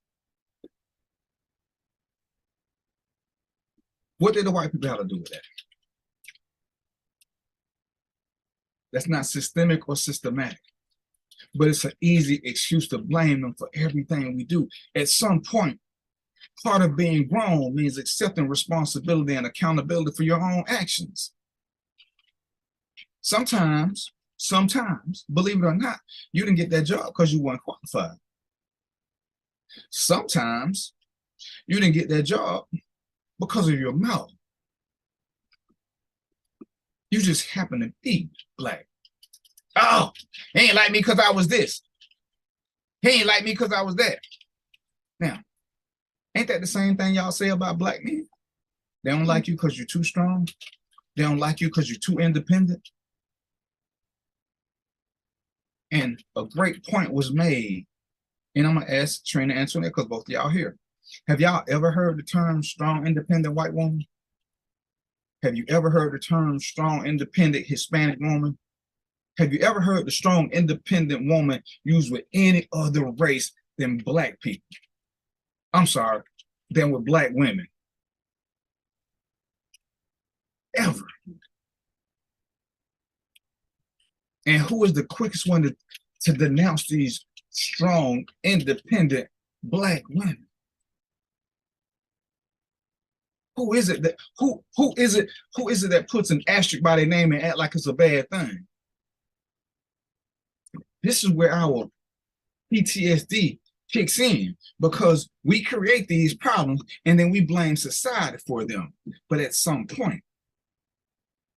What did the white people have to do with that? That's not systemic or systematic, but it's an easy excuse to blame them for everything we do. At some point, part of being grown means accepting responsibility and accountability for your own actions. Sometimes, believe it or not, you didn't get that job because you weren't qualified. Sometimes you didn't get that job because of your mouth. You just happen to be black. Oh, he ain't like me because I was this. He ain't like me because I was that. Now, ain't that the same thing y'all say about black men? They don't like you because you're too strong. They don't like you because you're too independent. And a great point was made, and I'm going to ask Trina and Antoinette because both of y'all here. Have y'all ever heard the term strong, independent white woman? Have you ever heard the term strong, independent Hispanic woman? Have you ever heard the strong, independent woman used with any other race than black people? I'm sorry, than with black women. Ever. And who is the quickest one to denounce these strong, independent black women? Who is it that who is it that puts an asterisk by their name and act like it's a bad thing? This is where our PTSD kicks in, because we create these problems and then we blame society for them. But at some point,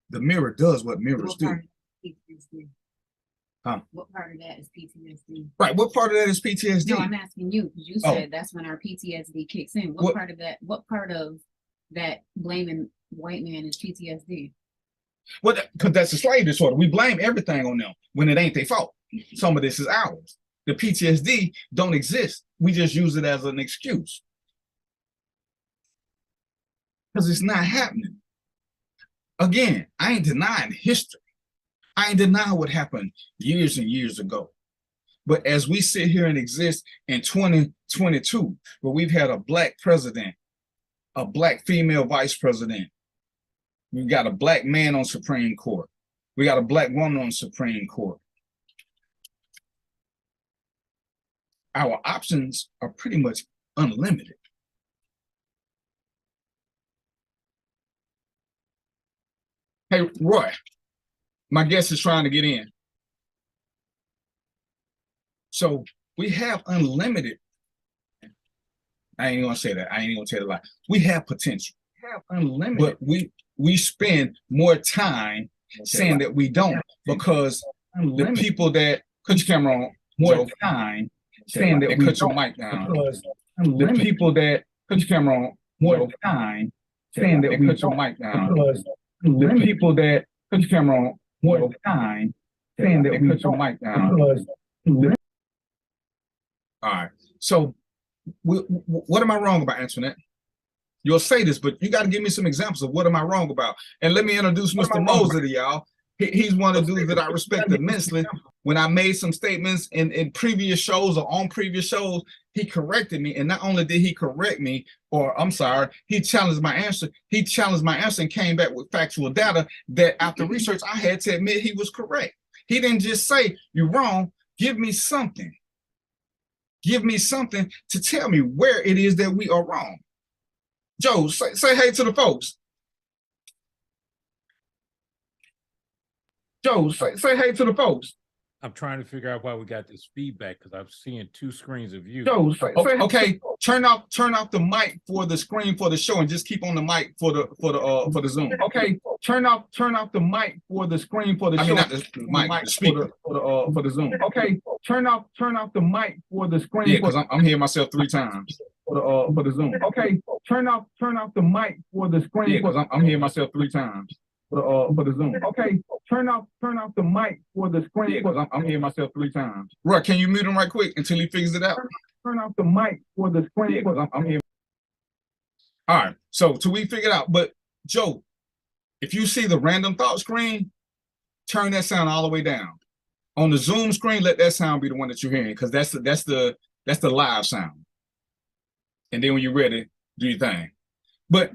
the mirror does what mirrors do. Huh? What part of that is PTSD? Right. What part of that is PTSD? No, I'm asking you, because you said that's when our PTSD kicks in. What part of that? What part of that blaming white man is PTSD? Well, because that's a slave disorder. We blame everything on them when it ain't their fault. Some of this is ours. The PTSD don't exist. We just use it as an excuse. Because it's not happening. Again, I ain't denying history. I ain't denying what happened years and years ago. But as we sit here and exist in 2022, where we've had a black president, a black female vice president, we've got a black man on Supreme Court, we got a black woman on Supreme Court. Our options are pretty much unlimited. Hey, Roy, my guest is trying to get in. So we have unlimited. I ain't gonna say that. I ain't gonna tell a lie. We have potential. We have unlimited, but we spend more time saying that we don't, because the people that put your camera on more time saying that we cut your mic down. The people that put your camera on more time saying that we cut your mic down. The people that put your camera on more time saying that we cut your mic down. All right. So what am I wrong about, Antoinette? You'll say this, but you got to give me some examples of what am I wrong about. And let me introduce Mr. Moser to y'all. He's one of the dudes that I respect immensely. When I made some statements in previous shows or on previous shows, he corrected me. And not only did he correct me, or I'm sorry, he challenged my answer. He challenged my answer and came back with factual data that after research, I had to admit he was correct. He didn't just say, you're wrong. Give me something. Give me something to tell me where it is that we are wrong. Joe, say hey to the folks. Joe, say hey to the folks. I'm trying to figure out why we got this feedback, because I'm seeing two screens of you. Joe, okay, turn off the mic for the screen for the show and just keep on the mic for the Zoom. Okay, turn off the mic for the screen for the show. I mean, not the mic, the speaker for the Zoom. Okay, turn off the mic for the screen. Yeah, because I'm hearing myself 3 times for the Zoom. Okay, turn off the mic for the screen. Yeah, because I'm hearing myself 3 times for the Zoom. Okay, turn off the mic for the screen. Yeah, because I'm hearing myself 3 times. Right, can you mute him right quick until he figures it out? Turn off the mic for the screen. Yeah, because I'm hearing. All right, so till we figure it out. But Joe, if you see the random thought screen, turn that sound all the way down. On the Zoom screen, let that sound be the one that you're hearing, because that's the live sound. And then when you're ready, do your thing. But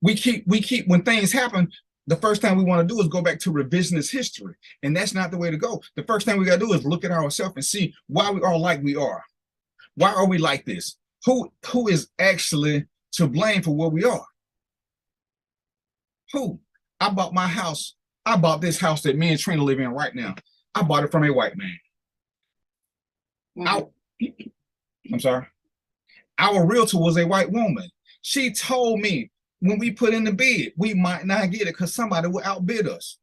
we keep when things happen, the first thing we want to do is go back to revisionist history. And that's not the way to go. The first thing we got to do is look at ourselves and see why we are like we are. Why are we like this? Who is actually to blame for where we are? Who? I bought my house. I bought this house that me and Trina live in right now. I bought it from a white man. I'm sorry. Our realtor was a white woman. She told me when we put in the bid, we might not get it because somebody will outbid us.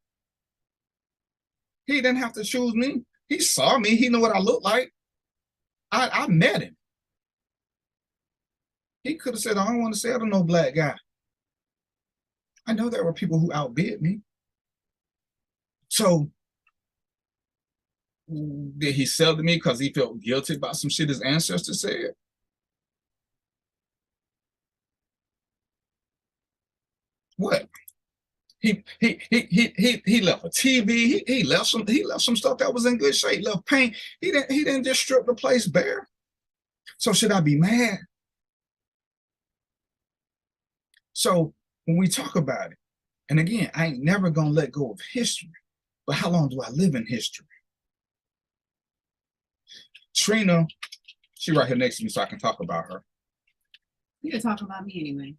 He didn't have to choose me. He saw me. He knew what I looked like. I met him. He could have said, I don't want to sell to no black guy. I know there were people who outbid me. So did he sell to me because he felt guilty about some shit his ancestors said? What? He left a TV. He left some stuff that was in good shape. Left paint. He didn't just strip the place bare. So should I be mad? So when we talk about it, and again, I ain't never gonna let go of history, but how long do I live in history? Trina, she right here next to me, so I can talk about her. You're talking about me anyway.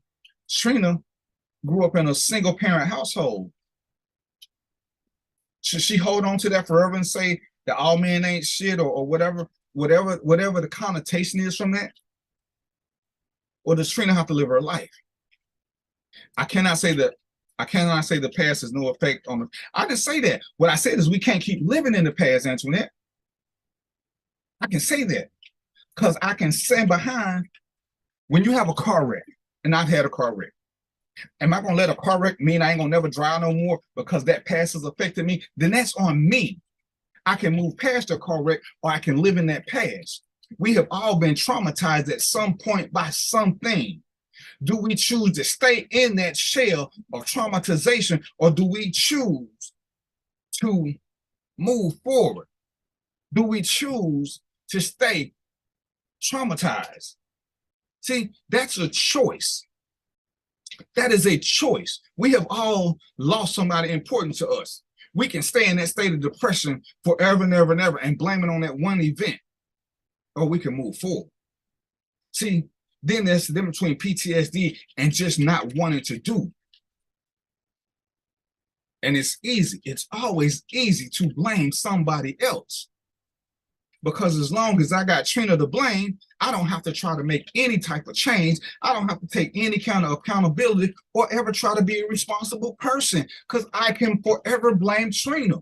Trina grew up in a single parent household. Should she hold on to that forever and say that all men ain't shit or whatever the connotation is from that? Or does Trina have to live her life? I cannot say the past has no effect on the. I didn't say that. What I said is we can't keep living in the past, Antoinette. I can say that because I can stand behind when you have a car wreck, and I've had a car wreck. Am I gonna let a car wreck mean I ain't gonna never drive no more because that past has affected me? Then that's on me. I can move past a car wreck, or I can live in that past. We have all been traumatized at some point by something. Do we choose to stay in that shell of traumatization, or do we choose to move forward? Do we choose to stay traumatized? See, that's a choice. That is a choice. We have all lost somebody important to us. We can stay in that state of depression forever and ever and ever and blame it on that one event, or we can move forward. See, then there's the difference between PTSD and just not wanting to do. And it's easy. It's always easy to blame somebody else. Because as long as I got Trina to blame, I don't have to try to make any type of change. I don't have to take any kind of accountability or ever try to be a responsible person, because I can forever blame Trina.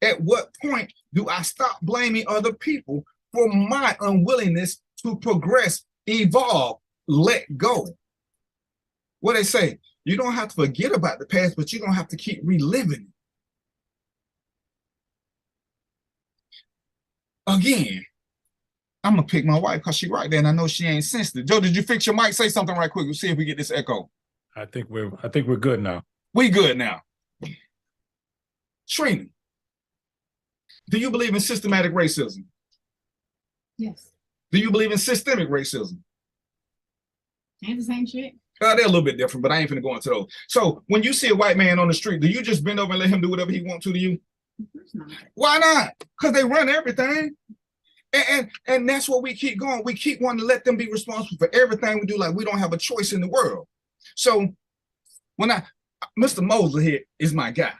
At what point do I stop blaming other people for my unwillingness to progress, evolve, let go? What they say, you don't have to forget about the past, but you don't have to keep reliving it. Again, I'm gonna pick my wife because she's right there, and I know she ain't sensitive. Joe, did you fix your mic? Say something right quick. We'll see if we get this echo. I think we're good now. We good now. Trina, do you believe in systematic racism? Yes. Do you believe in systemic racism? Ain't the same shit. They're a little bit different, but I ain't finna go into those. So when you see a white man on the street, do you just bend over and let him do whatever he wants to you? Of course not. Why not? Because they run everything. And that's what we keep going. We keep wanting to let them be responsible for everything we do, like we don't have a choice in the world. So when Mr. Mosley here is my guy.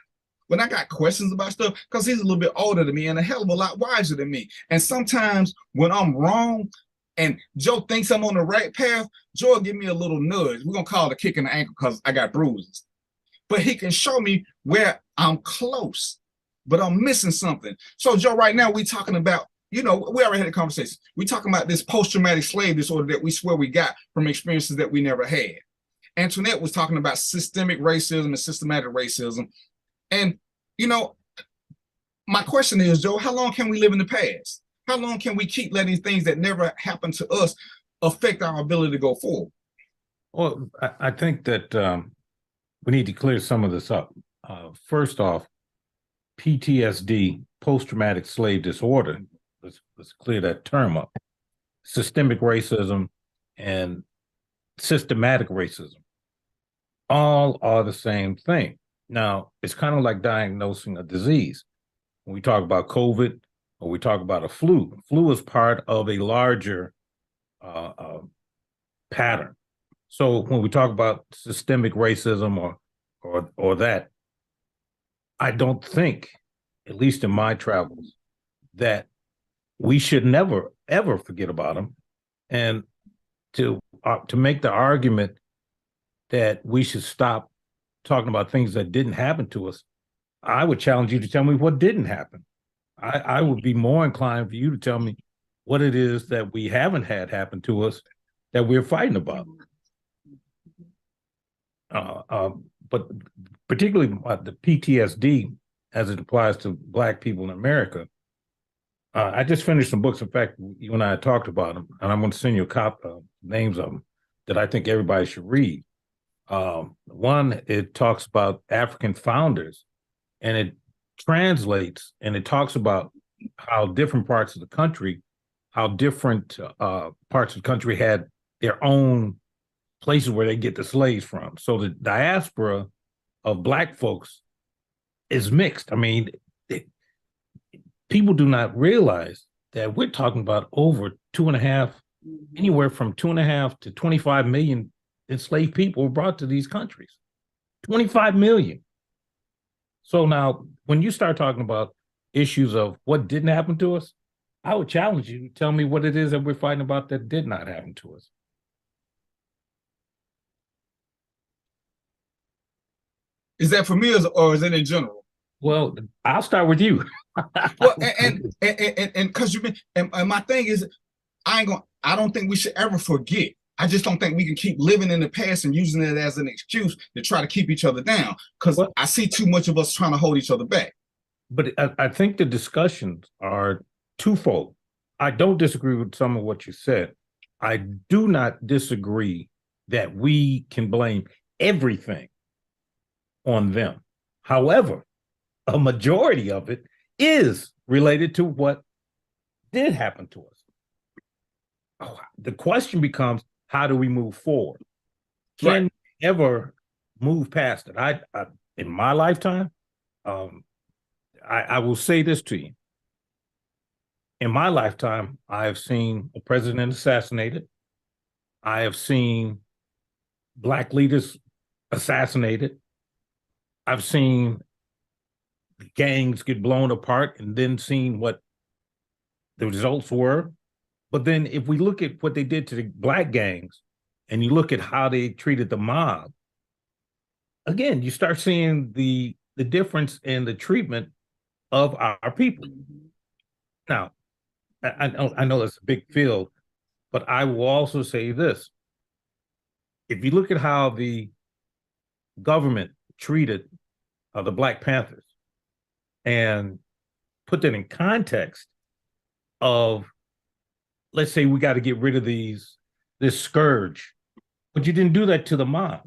When I got questions about stuff, because he's a little bit older than me and a hell of a lot wiser than me. And sometimes when I'm wrong and Joe thinks I'm on the right path, Joe will give me a little nudge. We're going to call it a kick in the ankle because I got bruises. But he can show me where I'm close, but I'm missing something. So Joe, right now we talking about, you know, we already had a conversation. We talking about this post-traumatic slave disorder that we swear we got from experiences that we never had. Antoinette was talking about systemic racism and systematic racism. And, you know, my question is, Joe, how long can we live in the past? How long can we keep letting things that never happened to us affect our ability to go forward? Well, I think that we need to clear some of this up. First off, PTSD, post-traumatic slave disorder, let's clear that term up. Systemic racism and systematic racism all are the same thing. Now, it's kind of like diagnosing a disease. When we talk about COVID or we talk about a flu is part of a larger pattern. So when we talk about systemic racism or that, I don't think, at least in my travels, that we should never, ever forget about them. And to make the argument that we should stop talking about things that didn't happen to us, I would challenge you to tell me what didn't happen. I would be more inclined for you to tell me what it is that we haven't had happen to us that we're fighting about. But particularly the PTSD as it applies to Black people in America, I just finished some books. In fact, you and I talked about them, and I'm going to send you a copy, names of them that I think everybody should read. One, it talks about African founders, and it translates and it talks about how different parts of the country, how different parts of the country had their own places where they get the slaves from. So the diaspora of Black folks is mixed. I mean, people do not realize that we're talking about over 2.5, anywhere from 2.5 to 25 million enslaved people were brought to these countries. 25 million. So now, when you start talking about issues of what didn't happen to us, I would challenge you to tell me what it is that we're fighting about that did not happen to us. Is that for me or is it in general? Well, I'll start with you. Well, and because you've been, and my thing is, I don't think we should ever forget. I just don't think we can keep living in the past and using it as an excuse to try to keep each other down, because I see too much of us trying to hold each other back. But I think the discussions are twofold. I don't disagree with some of what you said. I do not disagree that we can blame everything on them. However, a majority of it is related to what did happen to us. The question becomes, how do we move forward? Can we ever move past it? I in my lifetime, I will say this to you. In my lifetime, I have seen a president assassinated. I have seen Black leaders assassinated. I've seen gangs get blown apart and then seen what the results were. But then if we look at what they did to the Black gangs and you look at how they treated the mob, again, you start seeing the difference in the treatment of our people. Now, I know that's a big field, but I will also say this. If you look at how the government treated the Black Panthers and put that in context of, let's say we got to get rid of this scourge, but you didn't do that to the mob.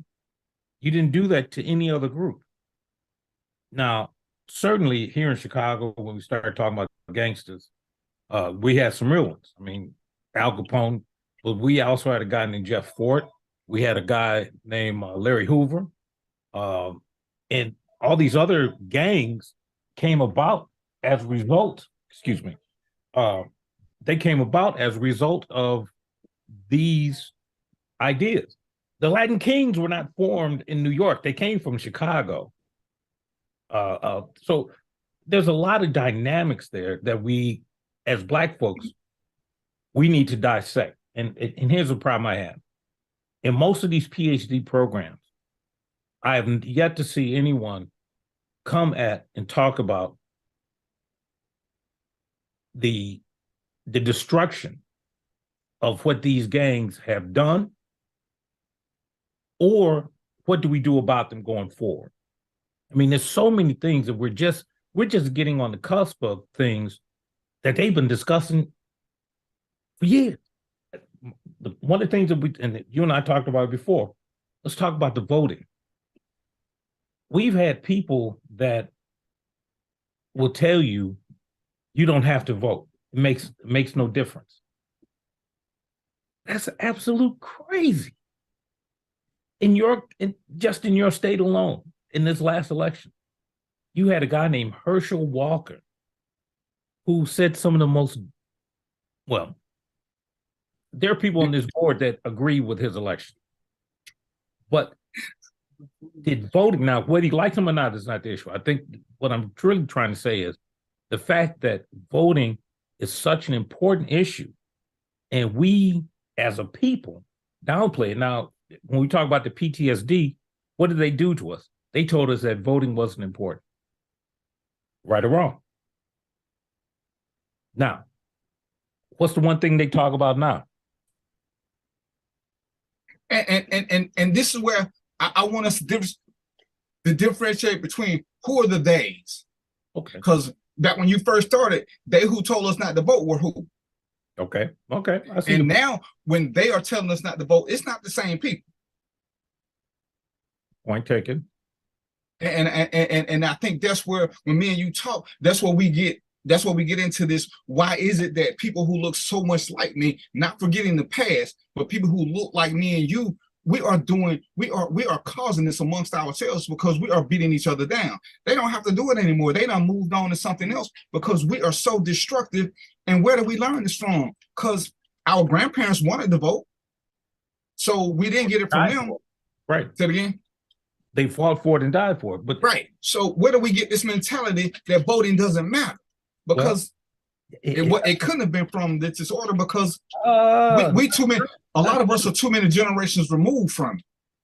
You didn't do that to any other group. Now, certainly here in Chicago, when we started talking about gangsters, we had some real ones. I mean, Al Capone, but we also had a guy named Jeff Fort. We had a guy named Larry Hoover. And all these other gangs came about as a result, they came about as a result of these ideas. The Latin Kings were not formed in New York. They came from Chicago. So there's a lot of dynamics there that we, as Black folks, we need to dissect. And here's the problem I have. In most of these Ph.D. programs, I have yet to see anyone come at and talk about the destruction of what these gangs have done, or what do we do about them going forward? I mean, there's so many things that we're just getting on the cusp of things that they've been discussing for years. One of the things that and you and I talked about before, let's talk about the voting. We've had people that will tell you, you don't have to vote. It makes no difference. That's absolute crazy. Just in your state alone, in this last election, you had a guy named Herschel Walker who said some of the most, well, there are people on this board that agree with his election. But did voting, now, whether he likes him or not is not the issue. I think what I'm truly trying to say is the fact that voting is such an important issue, and we as a people downplay it. Now, when we talk about the P.T.S.D, what did they do to us? They told us that voting wasn't important. Right or wrong? Now, what's the one thing they talk about now? And this is where I want us to differentiate between who are the theys. Okay. Because back when you first started, they who told us not to vote were who? Okay. And now when they are telling us not to vote, it's not the same people. Point taken. And I think that's where when me and you talk, that's what we get into this. Why is it that people who look so much like me, not forgetting the past, but people who look like me and you, we are causing this amongst ourselves because we are beating each other down. They don't have to do it anymore. They done moved on to something else because we are so destructive. And where do we learn this from? Because our grandparents wanted to vote, so we didn't get it from them. Right. Say it again. They fought for it and died for it. But right. So where do we get this mentality that voting doesn't matter? Because it couldn't have been from the disorder because we too many. A lot of us are too many generations removed from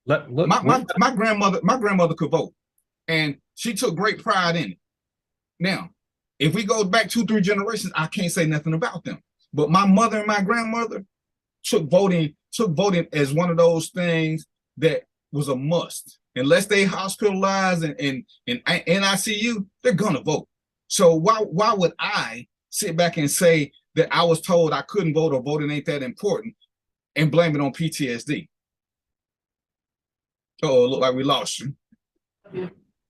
it. My grandmother could vote, and she took great pride in it. Now, if we go back 2-3 generations, I can't say nothing about them. But my mother and my grandmother took voting as one of those things that was a must. Unless they hospitalized and in NICU, they're gonna vote. So why would I sit back and say that I was told I couldn't vote or voting ain't that important and blame it on PTSD? Oh, it looked like we lost you.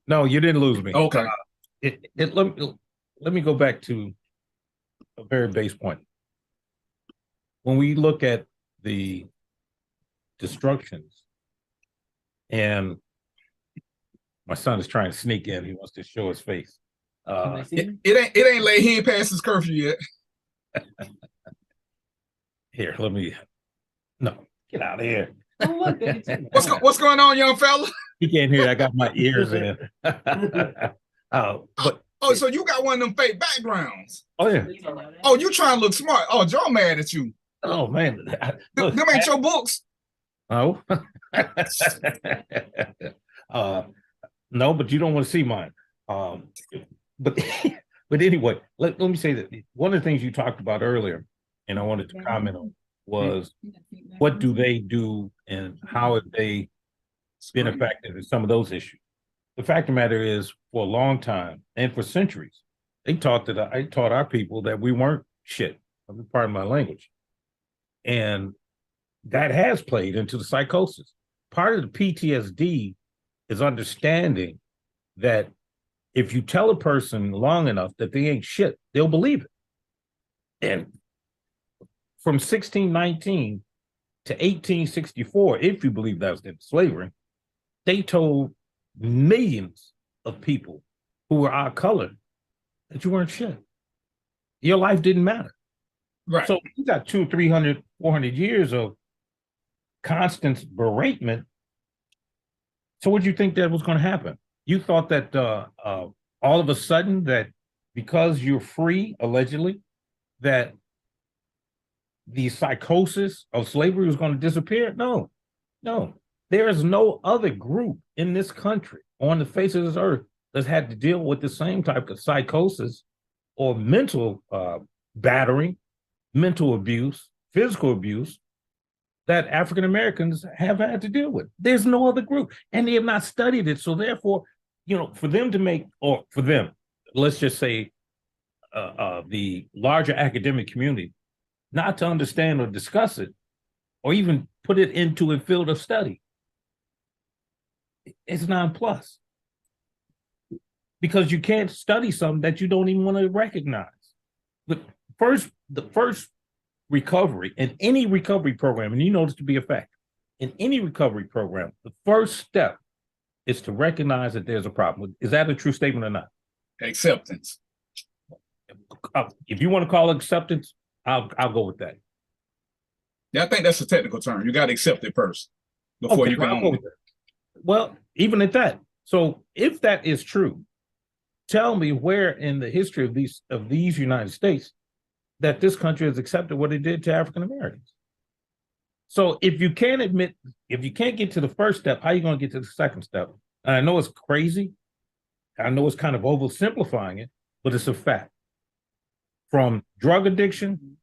No, you didn't lose me. Okay. Let me go back to a very base point. When we look at the destructions, and my son is trying to sneak in, he wants to show his face. It ain't late. He ain't passed his curfew yet. Here, no, get out of here. What's going on, young fella? He can't hear. I got my ears in. So you got one of them fake backgrounds. Oh yeah. Oh, you trying to look smart. Oh, Joe mad at you. Oh man. Them ain't your books. Oh. No, but you don't want to see mine. But anyway, let me say that one of the things you talked about earlier, and I wanted to comment on, was what do they do and how have they been effective in some of those issues. The fact of the matter is, for a long time and for centuries, I taught our people that we weren't shit. Pardon my language. And that has played into the psychosis. Part of the PTSD is understanding that if you tell a person long enough that they ain't shit, they'll believe it. And from 1619 to 1864, if you believe that was in slavery, they told millions of people who were our color that you weren't shit. Your life didn't matter. Right. So you got 200, 300, 400 years of constant beratement. So what did you think that was going to happen? You thought that all of a sudden that because you're free, allegedly, that the psychosis of slavery was going to disappear? No. There is no other group in this country on the face of this earth that's had to deal with the same type of psychosis or mental battering, mental abuse, physical abuse that African Americans have had to deal with. There's no other group, and they have not studied it. So therefore, for them to make, or for them, let's just say the larger academic community, not to understand or discuss it, or even put it into a field of study, it's nonplus. Because you can't study something that you don't even want to recognize. The first recovery in any recovery program, and you know this to be a fact, in any recovery program, the first step is to recognize that there's a problem. Is that a true statement or not? Acceptance. If you want to call it acceptance, I'll go with that. Yeah, I think that's a technical term. You got to accept it first before you can own it. Well, even at that. So if that is true, tell me where in the history of these United States that this country has accepted what it did to African Americans. So if you can't get to the first step, how are you going to get to the second step? And I know it's crazy. I know it's kind of oversimplifying it, but it's a fact. From drug addiction,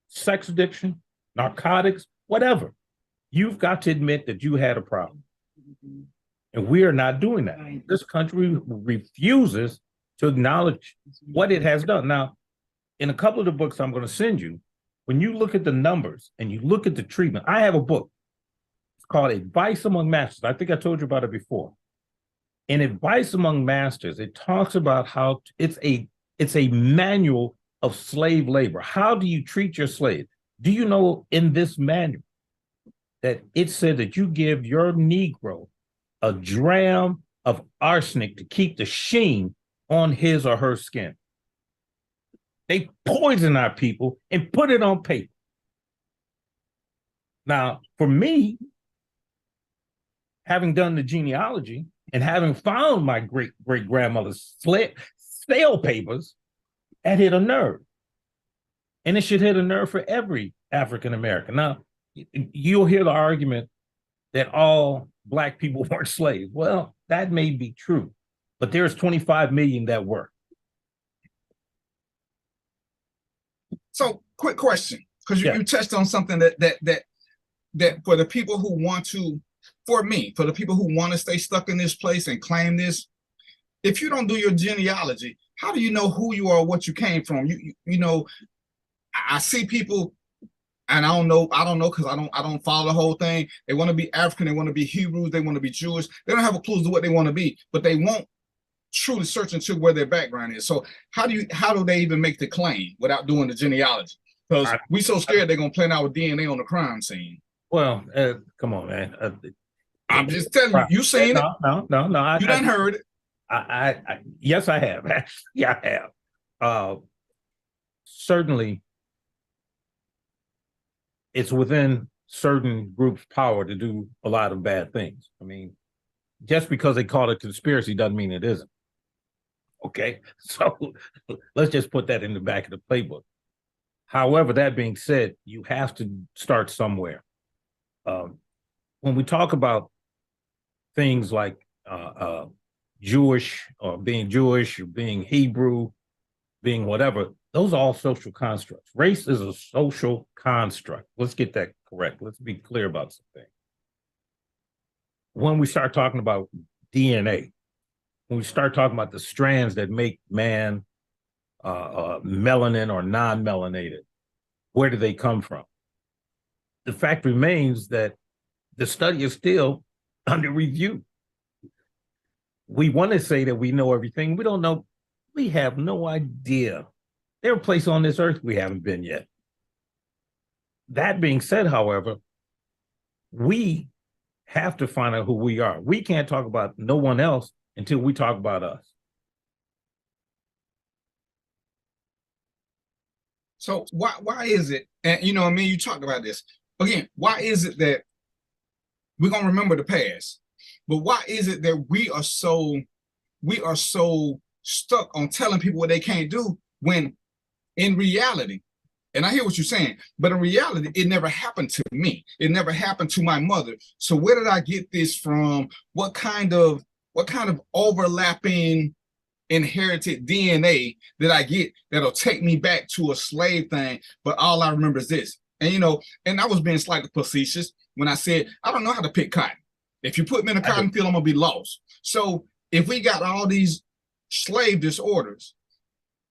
sex addiction, narcotics, whatever, you've got to admit that you had a problem. And we are not doing that. This country refuses to acknowledge what it has done. Now, in a couple of the books I'm going to send you, when you look at the numbers and you look at the treatment, I have a book. It's called Advice Among Masters. I think I told you about it before. In Advice Among Masters, it talks about how it's a manual of slave labor. How do you treat your slave? Do you know in this manual that it said that you give your Negro a dram of arsenic to keep the sheen on his or her skin? They poison our people and put it on paper. Now, for me, having done the genealogy and having found my great-great-grandmother's stale papers, that hit a nerve. And it should hit a nerve for every African-American. Now, you'll hear the argument that all Black people weren't slaves. Well, that may be true, but there's 25 million that were. So, quick question, because you touched on something that for the people who want to, for the people who want to stay stuck in this place and claim this, if you don't do your genealogy, how do you know who you are, what you came from? You know, I see people, and I don't know because I don't follow the whole thing. They want to be African, they want to be Hebrews, they want to be Jewish. They don't have a clue as to what they want to be, but they won't truly search into where their background is. So how do they even make the claim without doing the genealogy? Because we so scared they're gonna plant our DNA on the crime scene. Well, come on, man. I'm just telling you, you seen it. No. You done heard it. Yes, I have. Yeah, I have. Certainly, it's within certain groups' power to do a lot of bad things. I mean, just because they call it conspiracy doesn't mean it isn't. Okay, so let's just put that in the back of the playbook. However, that being said, you have to start somewhere. When we talk about things like Jewish or being Hebrew, being whatever, those are all social constructs. Race is a social construct. Let's get that correct. Let's be clear about something. When we start talking about DNA, when we start talking about the strands that make man melanin or non-melanated, where do they come from? The fact remains that the study is still under review. We want to say that we know everything. We don't know. We have no idea. There are places on this earth we haven't been yet. That being said, however, we have to find out who we are. We can't talk about no one else until we talk about us. So why is it, and you know, I mean, you talked about this. Again, why is it that we're gonna remember the past? But why is it that we are so stuck on telling people what they can't do when in reality, and I hear what you're saying, but in reality, it never happened to me. It never happened to my mother. So where did I get this from? What kind of overlapping inherited DNA that I get that'll take me back to a slave thing? But all I remember is this. And you know, and I was being slightly facetious when I said, I don't know how to pick cotton. If you put me in a cotton field, I'm gonna be lost. So if we got all these slave disorders,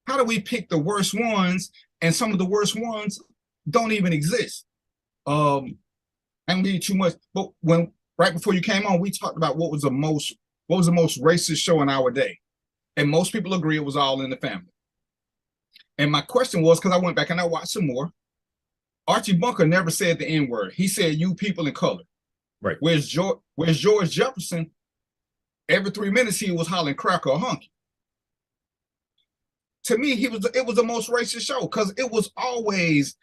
how do we pick the worst ones? And some of the worst ones don't even exist. I don't need too much, but when right before you came on, we talked about what was the most racist show in our day. And most people agree it was All in the Family. And my question was, because I went back and I watched some more, Archie Bunker never said the N-word. He said you people in color. Right. Whereas George Jefferson, every 3 minutes he was hollering cracker or hunky. To me, it was the most racist show because it was always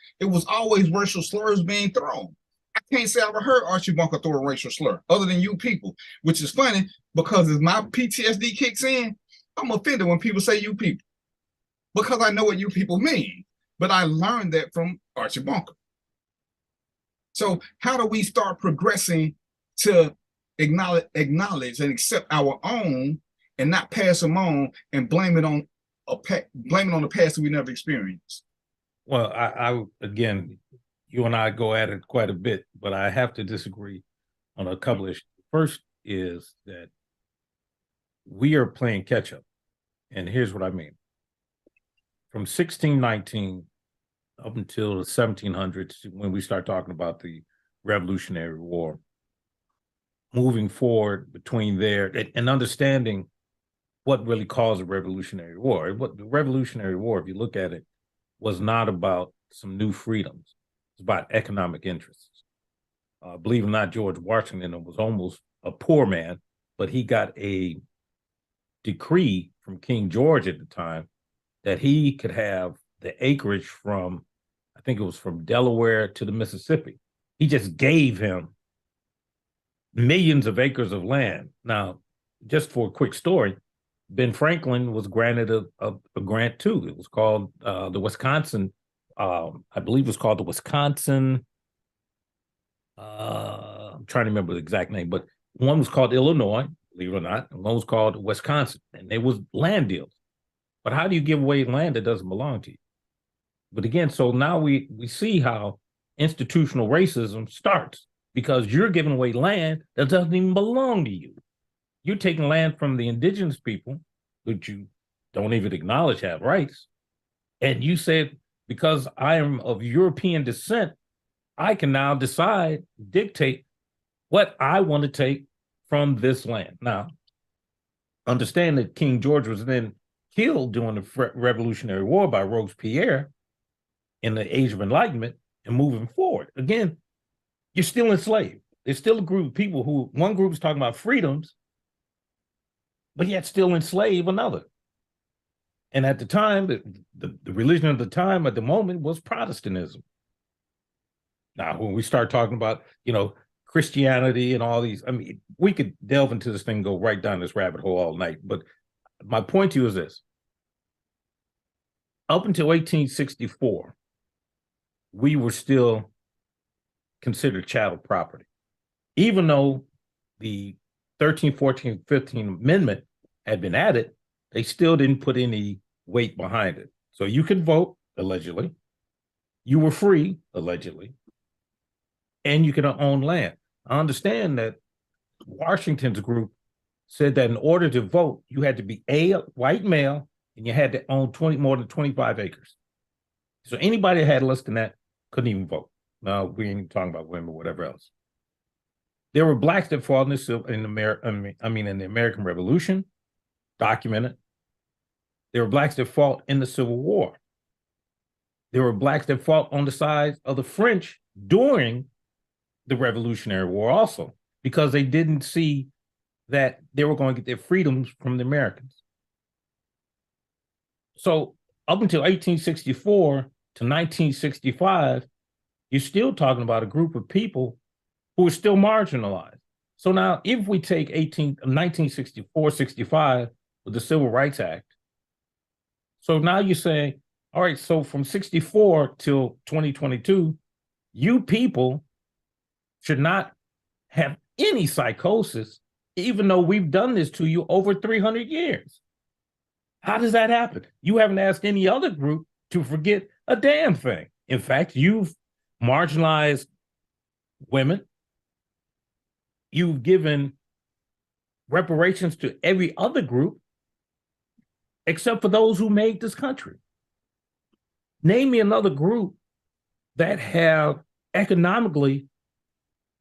racial slurs being thrown. I can't say I ever heard Archie Bunker throw a racial slur other than you people, which is funny because as my PTSD kicks in, I'm offended when people say you people because I know what you people mean, but I learned that from Archie Bunker. So how do we start progressing to acknowledge and accept our own and not pass them on and blame it on the past that we never experienced? Well, I again, you and I go at it quite a bit, but I have to disagree on a couple of issues. First is that we are playing catch up. And here's what I mean. From 1619 up until the 1700s, when we start talking about the Revolutionary War, moving forward between there and understanding what really caused the Revolutionary War. What the Revolutionary War, if you look at it, was not about some new freedoms. It's about economic interests. Believe it or not, George Washington was almost a poor man, but he got a decree from King George at the time that he could have the acreage from, I think it was from Delaware to the Mississippi. He just gave him millions of acres of land. Now, just for a quick story, Ben Franklin was granted a grant too. It was called the Wisconsin, I believe it was called the Wisconsin, I'm trying to remember the exact name, but one was called Illinois, believe it or not, and one was called Wisconsin, and they was land deals. But how do you give away land that doesn't belong to you? But again, so now we see how institutional racism starts, because you're giving away land that doesn't even belong to you. You're taking land from the indigenous people, which you don't even acknowledge have rights. And you said, because I am of European descent, I can now dictate what I want to take from this land. Now, understand that King George was then killed during the Revolutionary War by Robespierre in the Age of Enlightenment and moving forward. Again, you're still enslaved. There's still a group of people who, one group is talking about freedoms, but yet still enslave another. And at the time, the religion of the time at the moment was Protestantism. Now, when we start talking about, Christianity and all these, I mean, we could delve into this thing, go right down this rabbit hole all night. But my point to you is this. Up until 1864, we were still considered chattel property. Even though the 13th, 14th, 15th Amendment had been added, they still didn't put any weight behind it. So you could vote, allegedly. You were free, allegedly. And you could own land. I understand that Washington's group said that in order to vote, you had to be a white male and you had to own more than 25 acres. So anybody that had less than that couldn't even vote. Now, we ain't talking about women or whatever else. There were blacks that fought in the American Revolution, documented. There were blacks that fought in the Civil War. There were blacks that fought on the side of the French during the Revolutionary War also, because they didn't see that they were going to get their freedoms from the Americans. So up until 1864 to 1965, you're still talking about a group of people who are still marginalized. So now if we take 1964, 65 with the Civil Rights Act, so now you're saying, all right, so from 64 till 2022, you people should not have any psychosis, even though we've done this to you over 300 years. How does that happen? You haven't asked any other group to forget a damn thing. In fact, you've marginalized women. You've given reparations to every other group except for those who made this country. Name me another group that have economically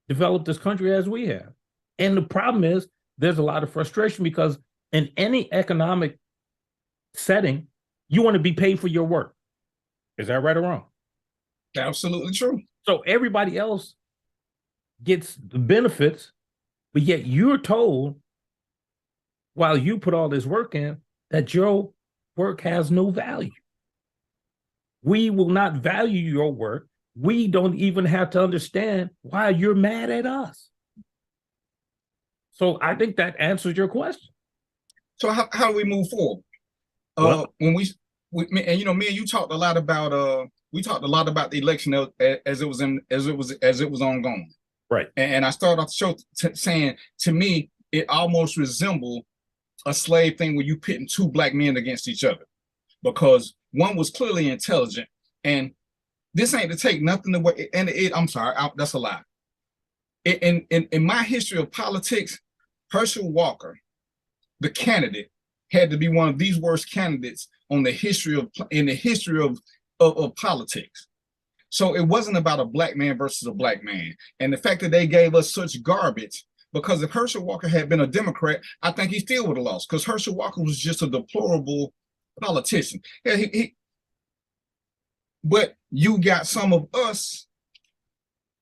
developed this country as we have. And the problem is there's a lot of frustration because in any economic setting, you want to be paid for your work. Is that right or wrong? Absolutely true. So everybody else gets the benefits, but yet you're told while you put all this work in that your work has no value. We will not value your work. We don't even have to understand why you're mad at us. So I think that answers your question. So how do we move forward? When me and you talked a lot about the election as it was ongoing. Right. And I started off the show saying, to me, it almost resembled a slave thing where you pitting two black men against each other, because one was clearly intelligent, and this ain't to take nothing away. And I'm sorry, that's a lie. In my history of politics, Herschel Walker, the candidate, had to be one of these worst candidates in the history of politics. So it wasn't about a black man versus a black man. And the fact that they gave us such garbage because if Herschel Walker had been a Democrat, I think he still would have lost, because Herschel Walker was just a deplorable politician. Yeah, but you got some of us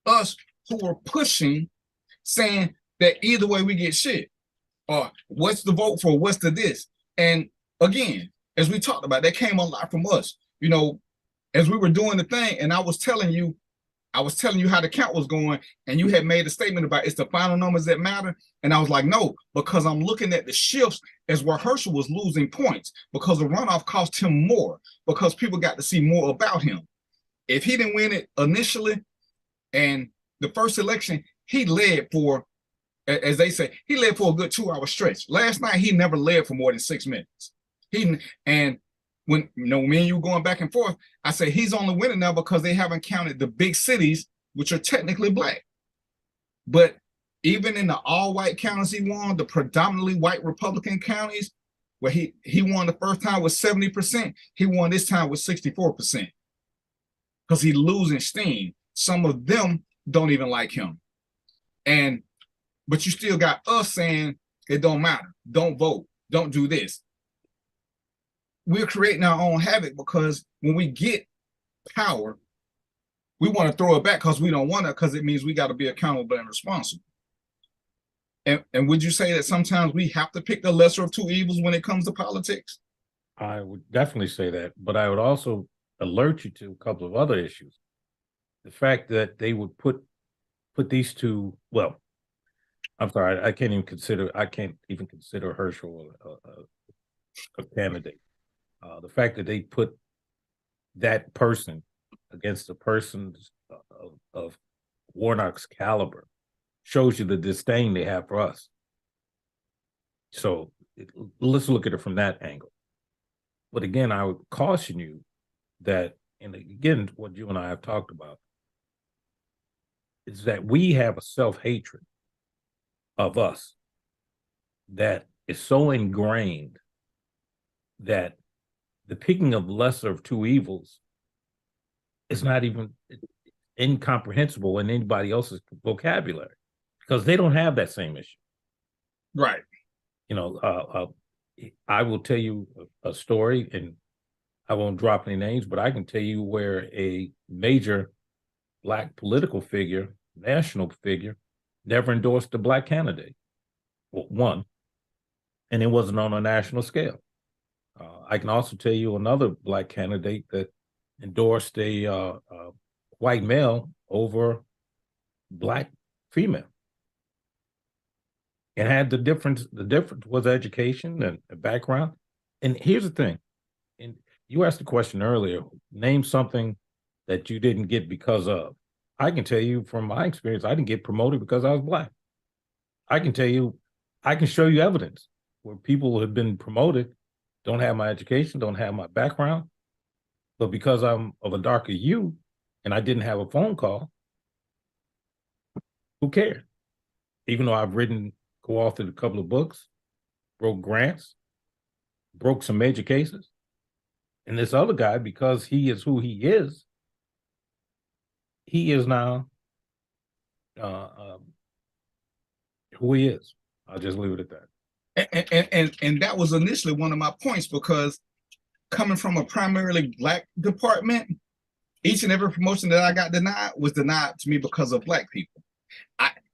who are pushing, saying that either way we get shit, or what's the vote for, what's the this. And again, as we talked about, that came a lot from us. You know, as we were doing the thing, and I was telling you how the count was going, and you had made a statement about it's the final numbers that matter. And I was like, no, because I'm looking at the shifts as where Herschel was losing points, because the runoff cost him more, because people got to see more about him. If he didn't win it initially, and the first election, he led for, as they say, he led for a good 2-hour stretch. Last night, he never led for more than 6 minutes. And when, you know, me and you going back and forth, I say he's only winning now because they haven't counted the big cities, which are technically black. But even in the all-white counties he won, the predominantly white Republican counties, where he won the first time with 70%, he won this time with 64%. Because he's losing steam. Some of them don't even like him. But you still got us saying it don't matter, don't vote, don't do this. We're creating our own havoc, because when we get power, we want to throw it back because we don't want to, because it means we got to be accountable and responsible. And would you say that sometimes we have to pick the lesser of two evils when it comes to politics? I would definitely say that, but I would also alert you to a couple of other issues. The fact that they would put these two, well, I'm sorry, I can't even consider Herschel a candidate. The fact that they put that person against a person of Warnock's caliber shows you the disdain they have for us. So let's look at it from that angle. But again, I would caution you that, and again, what you and I have talked about, is that we have a self-hatred of us that is so ingrained that the picking of lesser of two evils is not even incomprehensible in anybody else's vocabulary, because they don't have that same issue. Right. You know, I will tell you a story, and I won't drop any names, but I can tell you where a major Black political figure, national figure, never endorsed a Black candidate. Well, one, and it wasn't on a national scale. I can also tell you another Black candidate that endorsed a white male over Black female. And had the difference was education and background. And here's the thing, and you asked the question earlier, name something that you didn't get because of. I can tell you from my experience, I didn't get promoted because I was Black. I can show you evidence where people who have been promoted don't have my education, don't have my background, but because I'm of a darker hue and I didn't have a phone call, who cared? Even though I've co-authored a couple of books, broke grants, broke some major cases. And this other guy, because he is who he is now who he is. I'll just leave it at that. And that was initially one of my points, because coming from a primarily Black department, each and every promotion that I got denied was denied to me because of Black people.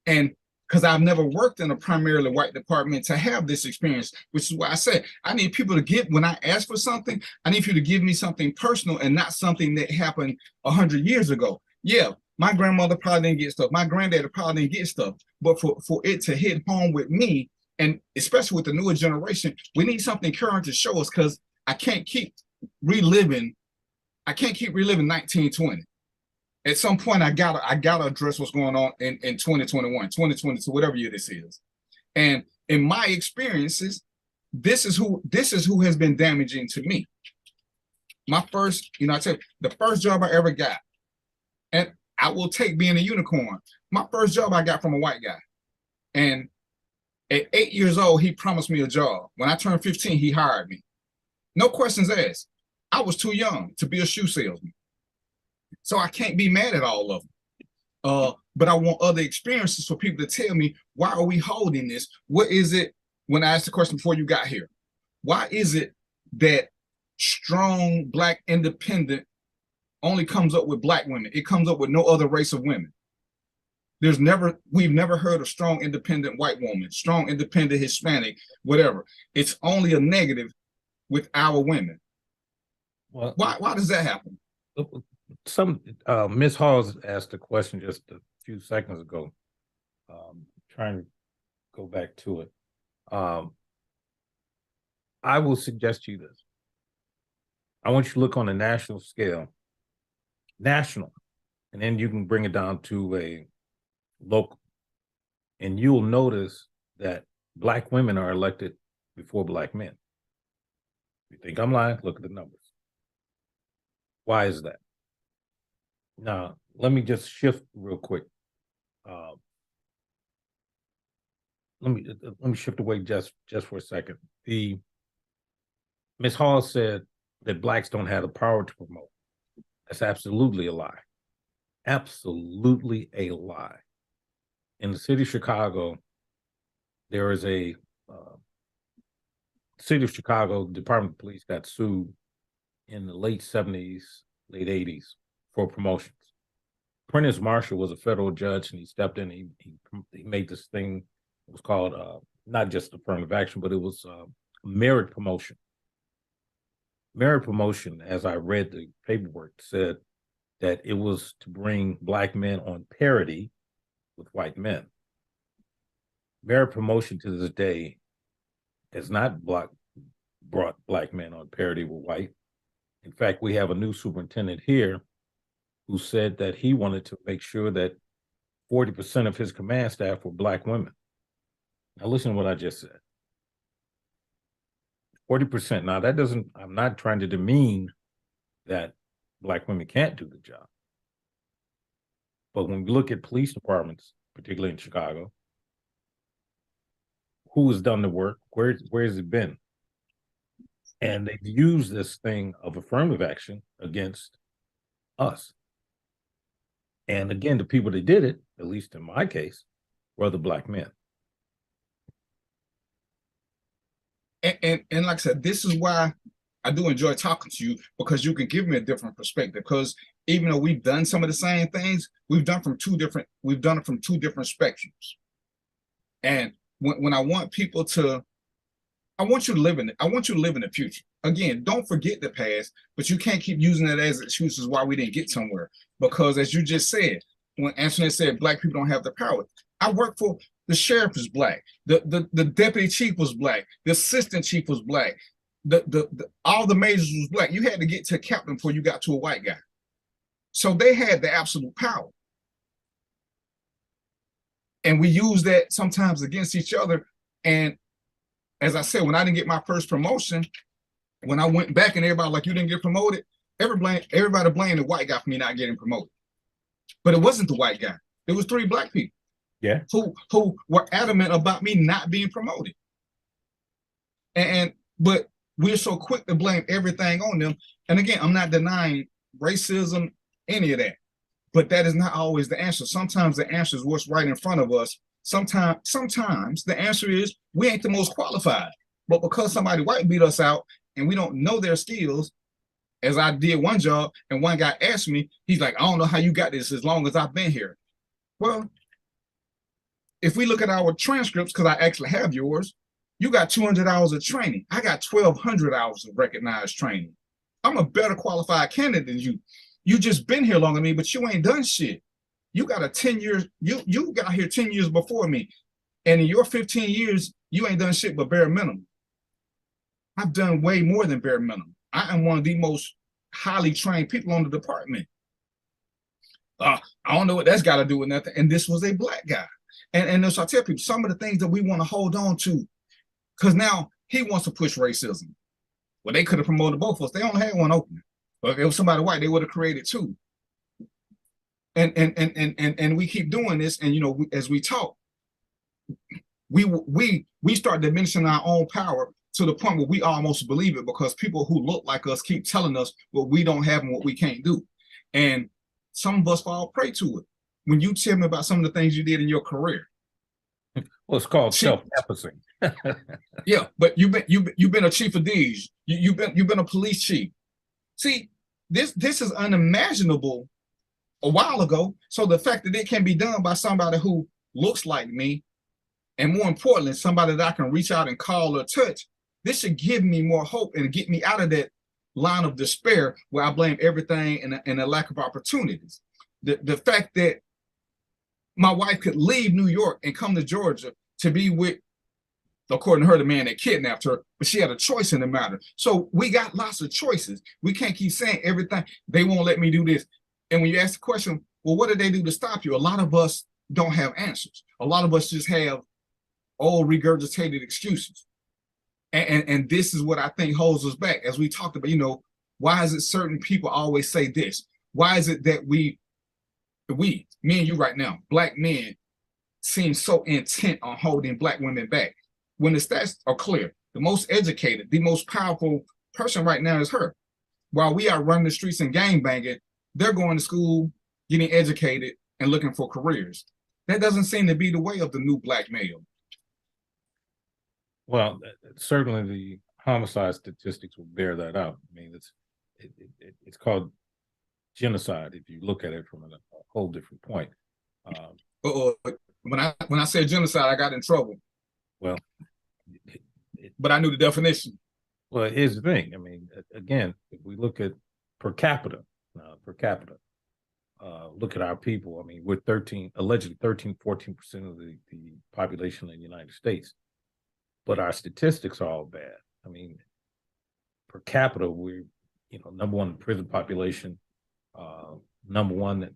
And because I've never worked in a primarily white department to have this experience, which is why I said I need people to when I ask for something, I need you to give me something personal and not something that happened 100 years ago. Yeah, my grandmother probably didn't get stuff. My granddaddy probably didn't get stuff. But for it to hit home with me, and especially with the newer generation, we need something current to show us, because I can't keep reliving 1920. At some point, I gotta address what's going on in 2021, 2022, whatever year this is. And in my experiences, this is who has been damaging to me. My first, I said the first job I ever got, and I will take being a unicorn. My first job I got from a white guy. And at 8 years old, he promised me a job. When I turned 15, he hired me. No questions asked. I was too young to be a shoe salesman. So I can't be mad at all of them. But I want other experiences for people to tell me, why are we holding this? What is it? When I asked the question before you got here, why is it that strong Black independent only comes up with Black women? It comes up with no other race of women. We've never heard of strong independent white woman, strong independent Hispanic, whatever. It's only a negative with our women. Well, why does that happen? Ms. Halls asked a question just a few seconds ago. Trying to go back to it. I will suggest to you this. I want you to look on a national scale, and then you can bring it down to a local, and you'll notice that Black women are elected before Black men. You think I'm lying? Look at the numbers. Why is that? Now, let me just shift real quick. Let me shift away just for a second. Ms. Hall said that Blacks don't have the power to promote. That's absolutely a lie. Absolutely a lie. In the city of Chicago, there is a city of Chicago Department of Police got sued in the late 70s, late 80s for promotions. Prentice Marshall was a federal judge, and he stepped in. He made this thing. It was called not just affirmative action, but it was merit promotion. Merit promotion, as I read the paperwork, said that it was to bring Black men on parity with white men. Merit promotion to this day has not brought Black men on parity with white. In fact, we have a new superintendent here who said that he wanted to make sure that 40% of his command staff were Black women. Now listen to what I just said. 40%. Now that doesn't, I'm not trying to demean that Black women can't do the job. But when we look at police departments, particularly in Chicago, who has done the work? Where has it been? And they've used this thing of affirmative action against us. And again, the people that did it, at least in my case, were the Black men. And like I said, this is why I do enjoy talking to you, because you can give me a different perspective. Because even though we've done some of the same things, we've done it from two different spectrums. And when I want people to, I want you to live in the future. Again, don't forget the past, but you can't keep using it as excuses why we didn't get somewhere. Because as you just said, when Antoinette said Black people don't have the power, I work for the sheriff is Black, the deputy chief was Black, the assistant chief was Black, all the majors was Black. You had to get to a captain before you got to a white guy. So they had the absolute power. And we use that sometimes against each other. And as I said, when I didn't get my first promotion, when I went back and everybody like, you didn't get promoted, everybody blamed the white guy for me not getting promoted. But it wasn't the white guy. It was 3 Black people. Yeah. Who were adamant about me not being promoted. But we're so quick to blame everything on them. And again, I'm not denying racism, any of that. But that is not always the answer. Sometimes the answer is what's right in front of us. Sometimes the answer is we ain't the most qualified. But because somebody white beat us out and we don't know their skills, as I did one job and one guy asked me, he's like, I don't know how you got this as long as I've been here. Well, if we look at our transcripts, because I actually have yours, you got 200 hours of training. I got 1,200 hours of recognized training. I'm a better qualified candidate than you. You just been here longer than me, but you ain't done shit. You got a 10 years, you got here 10 years before me. And in your 15 years, you ain't done shit but bare minimum. I've done way more than bare minimum. I am one of the most highly trained people on the department. I don't know what that's got to do with nothing. And this was a Black guy. And so I tell people, some of the things that we want to hold on to, because now he wants to push racism. Well, they could have promoted both of us. They only had one opening. But if it was somebody white, they would have created 2. And we keep doing this. And, you know, as we talk, we start diminishing our own power to the point where we almost believe it, because people who look like us keep telling us what we don't have and what we can't do. And some of us fall prey to it. when you tell me about some of the things you did in your career. Well, it's called self-effacing. Yeah, but you've been a chief of D's. You've been a police chief. See, this is unimaginable a while ago. So the fact that it can be done by somebody who looks like me, and more importantly, somebody that I can reach out and call or touch, this should give me more hope and get me out of that line of despair where I blame everything and a lack of opportunities. The fact that my wife could leave New York and come to Georgia to be with, according to her, the man that kidnapped her, but she had a choice in the matter. So we got lots of choices. We can't keep saying everything. They won't let me do this. And when you ask the question, well, what did they do to stop you? A lot of us don't have answers. A lot of us just have old regurgitated excuses. And this is what I think holds us back. As we talked about, why is it certain people always say this? Why is it that we, me and you right now, Black men, seem so intent on holding Black women back? When the stats are clear, the most educated, the most powerful person right now is her. While we are running the streets and gangbanging, they're going to school, getting educated, and looking for careers. That doesn't seem to be the way of the new Black male. Well, certainly the homicide statistics will bear that out. I mean, it's called genocide if you look at it from a whole different point. When I said genocide, I got in trouble. Well, but I knew the definition. Well, here's the thing. I mean, again, if we look at per capita, look at our people. I mean, we're allegedly 13, 14% of the population in the United States. But our statistics are all bad. I mean, per capita, we're number one in prison population, number one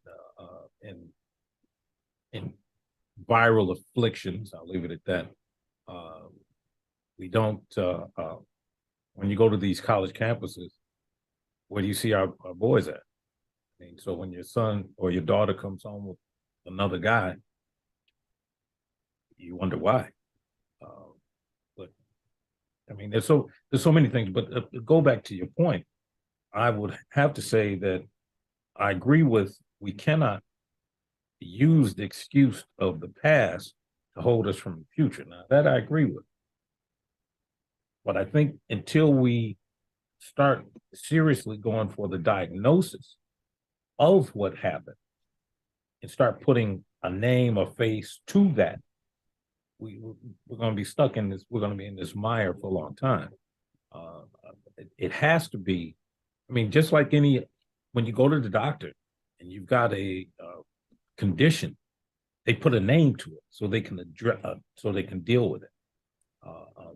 in viral afflictions. I'll leave it at that. We don't. When you go to these college campuses, where do you see our boys at? I mean, so when your son or your daughter comes home with another guy, you wonder why. I mean, there's so many things, but go back to your point. I would have to say that I agree with, we cannot use the excuse of the past to hold us from the future. Now, that I agree with. But I think until we start seriously going for the diagnosis of what happened and start putting a name or face to that, we're going to be stuck in this. We're going to be in this mire for a long time. It has to be. I mean, just like when you go to the doctor and you've got a condition, they put a name to it so they can address, so they can deal with it.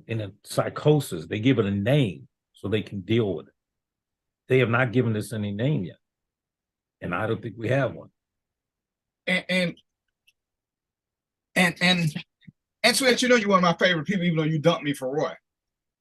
In a psychosis, they give it a name so they can deal with it. They have not given this any name yet, and I don't think we have one. And so that you're one of my favorite people, even though you dumped me for Roy.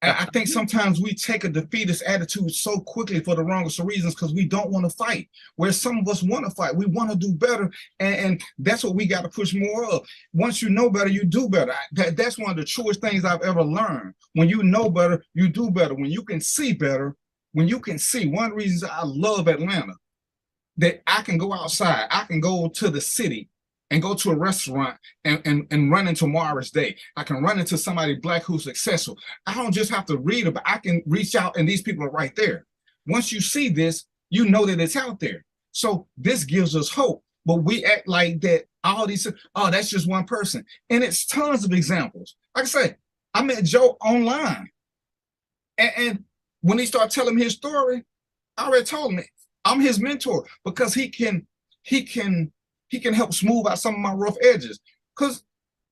And I think sometimes we take a defeatist attitude so quickly for the wrongest of reasons because we don't want to fight. Where some of us want to fight, we want to do better, and that's what we got to push more of. Once you know better, you do better. That's one of the truest things I've ever learned. When you know better, you do better. When you can see better, one of the reasons I love Atlanta, that I can go outside, I can go to the city and go to a restaurant and run into Morris Day. I can run into somebody Black who's successful. I don't just have to read about, I can reach out and these people are right there. Once you see this, you know that it's out there. So this gives us hope, but we act like that all these, that's just one person. And it's tons of examples. Like I said, I met Joe online. And when he started telling me his story, I already told him I'm his mentor because he can help smooth out some of my rough edges. Because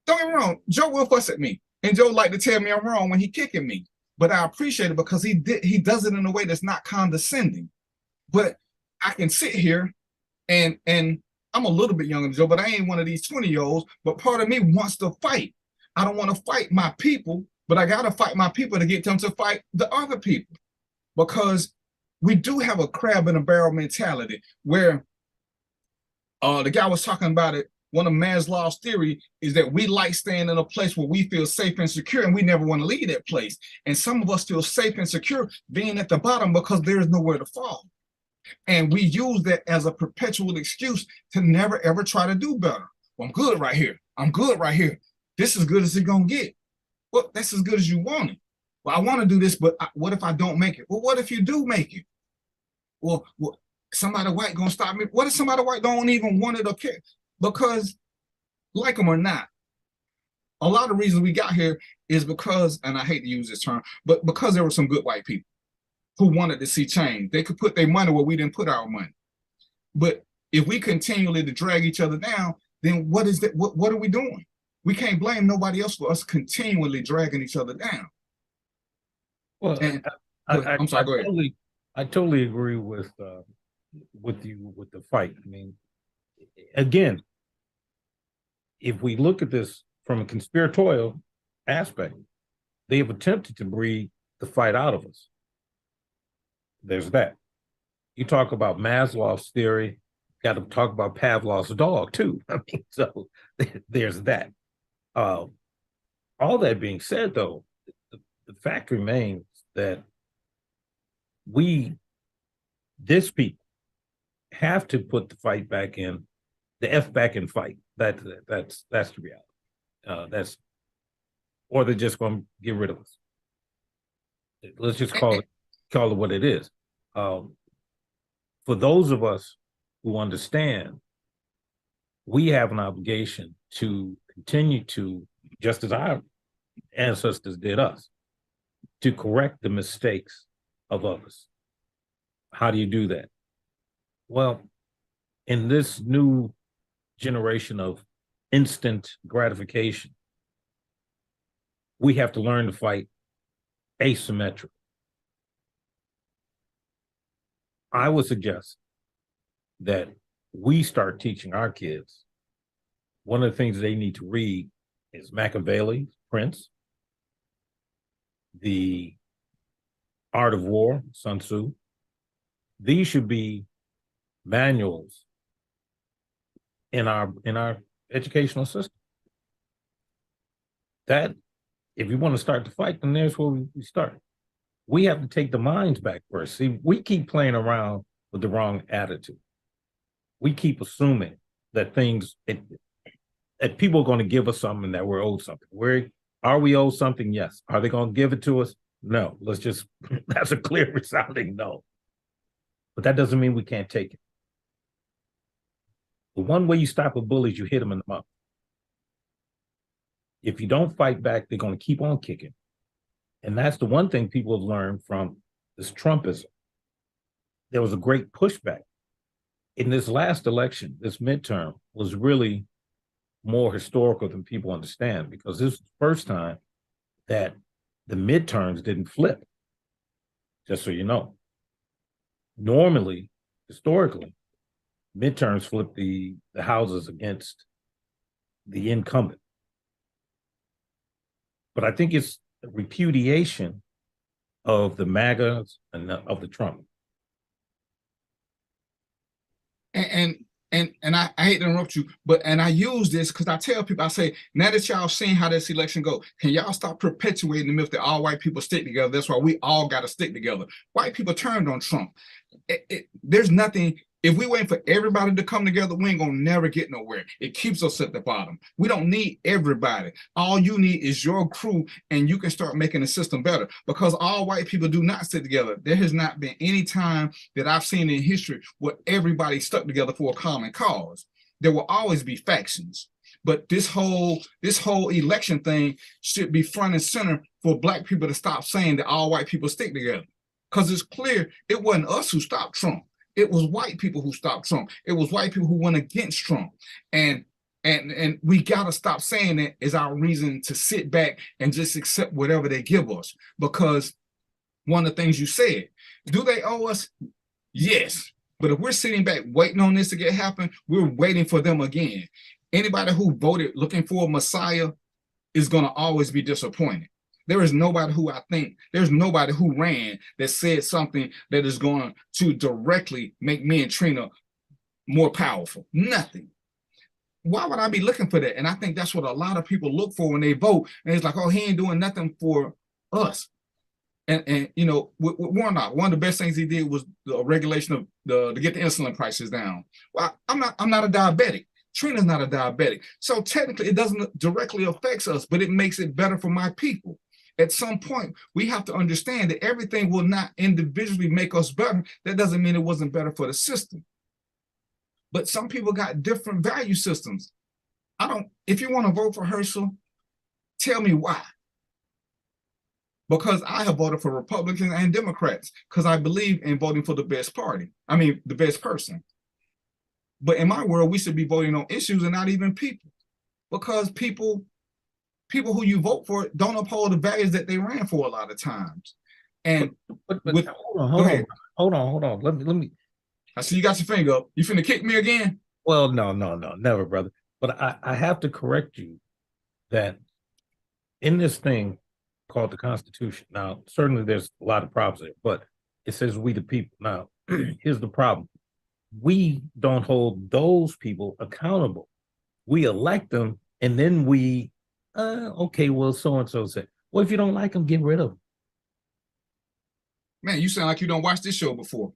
don't get me wrong, Joe will fuss at me. And Joe like to tell me I'm wrong when he kicking me. But I appreciate it because he does it in a way that's not condescending. But I can sit here and I'm a little bit younger than Joe, but I ain't one of these 20-year-olds. But part of me wants to fight. I don't want to fight my people, but I got to fight my people to get them to fight the other people. Because we do have a crab in a barrel mentality where the guy was talking about it. One of Maslow's theory is that we like staying in a place where we feel safe and secure, and we never want to leave that place. And some of us feel safe and secure being at the bottom because there is nowhere to fall. And we use that as a perpetual excuse to never, ever try to do better. Well, I'm good right here. I'm good right here. This is good as it's going to get. Well, that's as good as you want it. Well, I want to do this, but what if I don't make it? Well, what if you do make it? Well, somebody white going to stop me? What if somebody white don't even want it or care? Because, like them or not, a lot of reasons we got here is because, and I hate to use this term, but because there were some good white people who wanted to see change. They could put their money where we didn't put our money. But if we continually to drag each other down, then what is that? What are we doing? We can't blame nobody else for us continually dragging each other down. Well, and, I'm sorry, go ahead. I totally agree with you with the fight. I mean, again, if we look at this from a conspiratorial aspect, they have attempted to breed the fight out of us. There's that. You talk about Maslow's theory, got to talk about Pavlov's dog too. I mean, so there's that. All that being said, though, the fact remains that this people, have to put the fight back in, the F back in fight. That's the reality. Or they're just going to get rid of us. Let's just call it what it is. For those of us who understand, we have an obligation to continue to, just as our ancestors did us, to correct the mistakes of others. How do you do that? Well, in this new generation of instant gratification, we have to learn to fight asymmetric. I would suggest that we start teaching our kids. One of the things they need to read is Machiavelli, Prince, The Art of War, Sun Tzu. These should be manuals in our educational system. That, if you want to start the fight, then there's where we start. We have to take the minds back first. See, we keep playing around with the wrong attitude. We keep assuming that that people are going to give us something, that we're owed something. Are we owed something? Yes. Are they going to give it to us? No. That's a clear resounding no. But that doesn't mean we can't take it. The one way you stop a bully is you hit them in the mouth. If you don't fight back, they're going to keep on kicking. And that's the one thing people have learned from this Trumpism. There was a great pushback. In this last election, this midterm was really more historical than people understand, because this was the first time that the midterms didn't flip, just so you know. Normally, historically, midterms flip the houses against the incumbent. But I think it's a repudiation of the MAGAs and of the Trump. And I hate to interrupt you, and I use this because I tell people, I say, now that y'all seen how this election go, can y'all stop perpetuating the myth that all white people stick together? That's why we all got to stick together. White people turned on Trump. There's nothing. If we wait for everybody to come together, we ain't gonna never get nowhere. It keeps us at the bottom. We don't need everybody. All you need is your crew, and you can start making the system better, because all white people do not stick together. There has not been any time that I've seen in history where everybody stuck together for a common cause. There will always be factions, but this whole election thing should be front and center for Black people to stop saying that all white people stick together, because it's clear it wasn't us who stopped Trump. It was white people who stopped Trump. It was white people who went against Trump. And we got to stop saying that is our reason to sit back and just accept whatever they give us. Because one of the things you said, do they owe us? Yes. But if we're sitting back waiting on this to get happen, we're waiting for them again. Anybody who voted looking for a Messiah is going to always be disappointed. There is nobody who there's nobody who ran that said something that is going to directly make me and Trina more powerful. Nothing. Why would I be looking for that? And I think that's what a lot of people look for when they vote. And it's like, oh, he ain't doing nothing for us. And you know, with Warnock, one of the best things he did was the regulation of to get the insulin prices down. Well, I'm not a diabetic. Trina's not a diabetic. So technically it doesn't directly affect us, but it makes it better for my people. At some point, we have to understand that everything will not individually make us better. That doesn't mean it wasn't better for the system. But some people got different value systems. If you want to vote for Herschel, tell me why. Because I have voted for Republicans and Democrats because I believe in voting for the best party. I mean, the best person. But in my world, we should be voting on issues and not even people, because people who you vote for don't uphold the values that they ran for a lot of times. And hold on. Let me. I see you got your finger up. You finna kick me again? Well, no, never, brother. But I have to correct you that in this thing called the Constitution, now certainly there's a lot of problems there, but it says we the people. Now, here's the problem. We don't hold those people accountable. We elect them, and then we, okay, well, so-and-so said. Well, if you don't like them, get rid of them. Man, you sound like you don't watch this show before.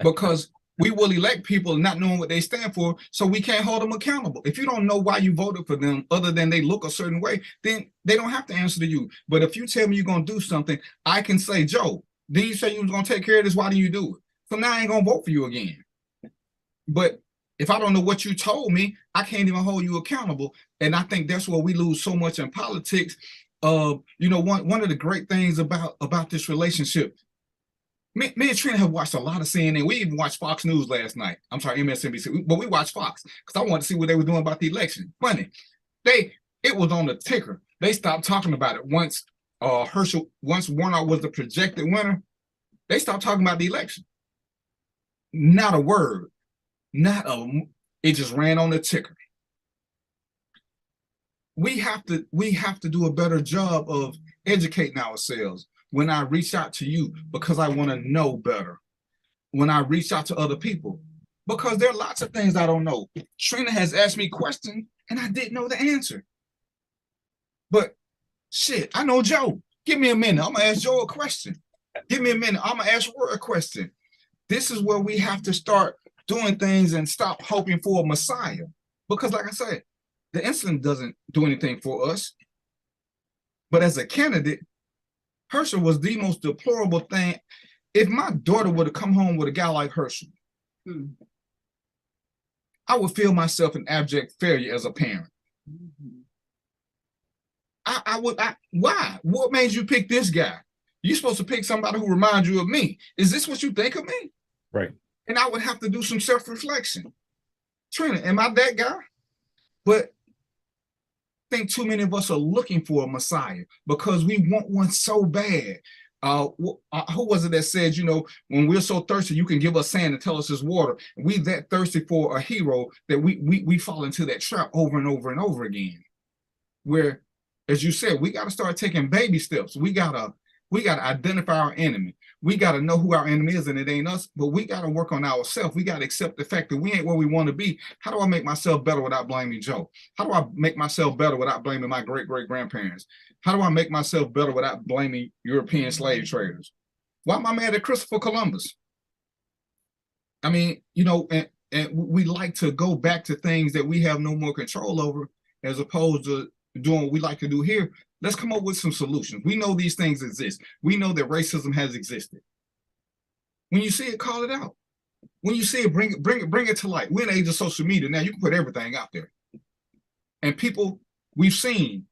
Because we will elect people not knowing what they stand for, so we can't hold them accountable. If you don't know why you voted for them, other than they look a certain way, then they don't have to answer to you. But if you tell me you're going to do something, I can say, Joe, did you say you was going to take care of this? Why didn't you do it? So now I ain't going to vote for you again. But if I don't know what you told me, I can't even hold you accountable. And I think that's where we lose so much in politics. You know, one of the great things about this relationship, me and Trina have watched a lot of CNN. We even watched Fox News last night. I'm sorry, MSNBC, but we watched Fox because I wanted to see what they were doing about the election. Funny, it was on the ticker. They stopped talking about it once once Warnock was the projected winner. They stopped talking about the election. Not a word. It just ran on the ticker. We have to do a better job of educating ourselves when I reach out to you, because I want to know better. When I reach out to other people, because there are lots of things I don't know. Trina has asked me questions and I didn't know the answer. But shit, I know Joe. Give me a minute. I'm gonna ask Joe a question. Give me a minute. I'm gonna ask Roy a question. This is where we have to start doing things and stop hoping for a Messiah. Because like I said, the insulin doesn't do anything for us. But as a candidate, Herschel was the most deplorable thing. If my daughter would have come home with a guy like Herschel, I would feel myself an abject failure as a parent. Why? What made you pick this guy? You're supposed to pick somebody who reminds you of me. Is this what you think of me? Right. And I would have to do some self-reflection. Trina, am I that guy? But I think too many of us are looking for a Messiah because we want one so bad. Who was it that said, you know, when we're so thirsty, you can give us sand and tell us it's water. We that thirsty for a hero that we fall into that trap over and over and over again. Where, as you said, we got to start taking baby steps. We gotta identify our enemy. We got to know who our enemy is, and it ain't us, but we got to work on ourselves. We got to accept the fact that we ain't where we want to be. How do I make myself better without blaming Joe? How do I make myself better without blaming my great-great-grandparents? How do I make myself better without blaming European slave traders? Why am I mad at Christopher Columbus? I mean, you know, and we like to go back to things that we have no more control over, as opposed to doing what we like to do here. Let's come up with some solutions. We know these things exist. We know that racism has existed. When you see it, call it out. When you see it, bring it to light. We're in the age of social media now. You can put everything out there. And people, we've seen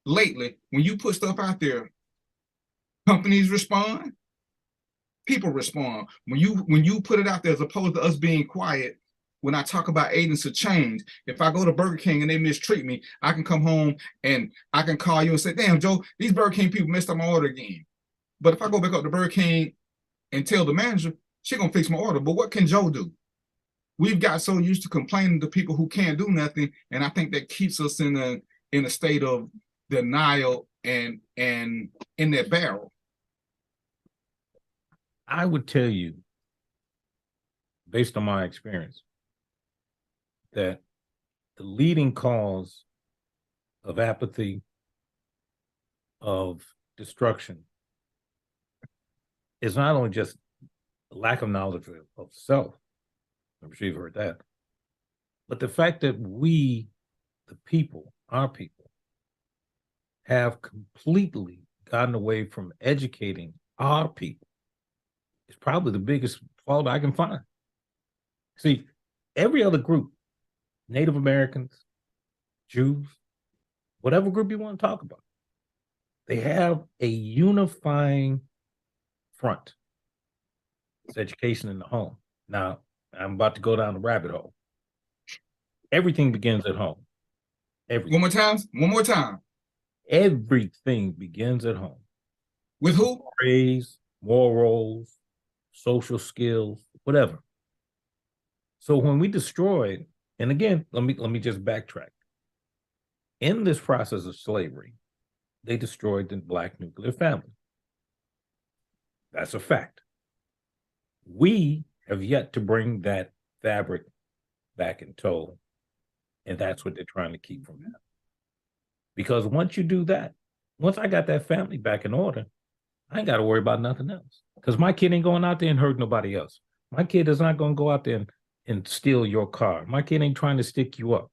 lately, when you put stuff out there, companies respond, people respond. When you put it out there, as opposed to us being quiet. When I talk about agents of change, if I go to Burger King and they mistreat me, I can come home and I can call you and say, damn, Joe, these Burger King people messed up my order again. But if I go back up to Burger King and tell the manager, she's going to fix my order. But what can Joe do? We've got so used to complaining to people who can't do nothing. And I think that keeps us in a state of denial and in that barrel. I would tell you, based on my experience, that the leading cause of apathy, of destruction is not only just lack of knowledge of self, I'm sure you've heard that, but the fact that we, the people, our people, have completely gotten away from educating our people is probably the biggest fault I can find. See, every other group, Native Americans, Jews, whatever group you want to talk about, they have a unifying front. It's education in the home. Now, I'm about to go down the rabbit hole. Everything begins at home. Everything. One more time. Everything begins at home. With who? Praise, morals, social skills, whatever. So when we destroyed, and again, let me just backtrack. In this process of slavery, they destroyed the Black nuclear family. That's a fact. We have yet to bring that fabric back in tow, and that's what they're trying to keep from that. Because once you do that, once I got that family back in order, I ain't got to worry about nothing else. Because my kid ain't going out there and hurt nobody else. My kid is not going to go out there and steal your car. My kid ain't trying to stick you up.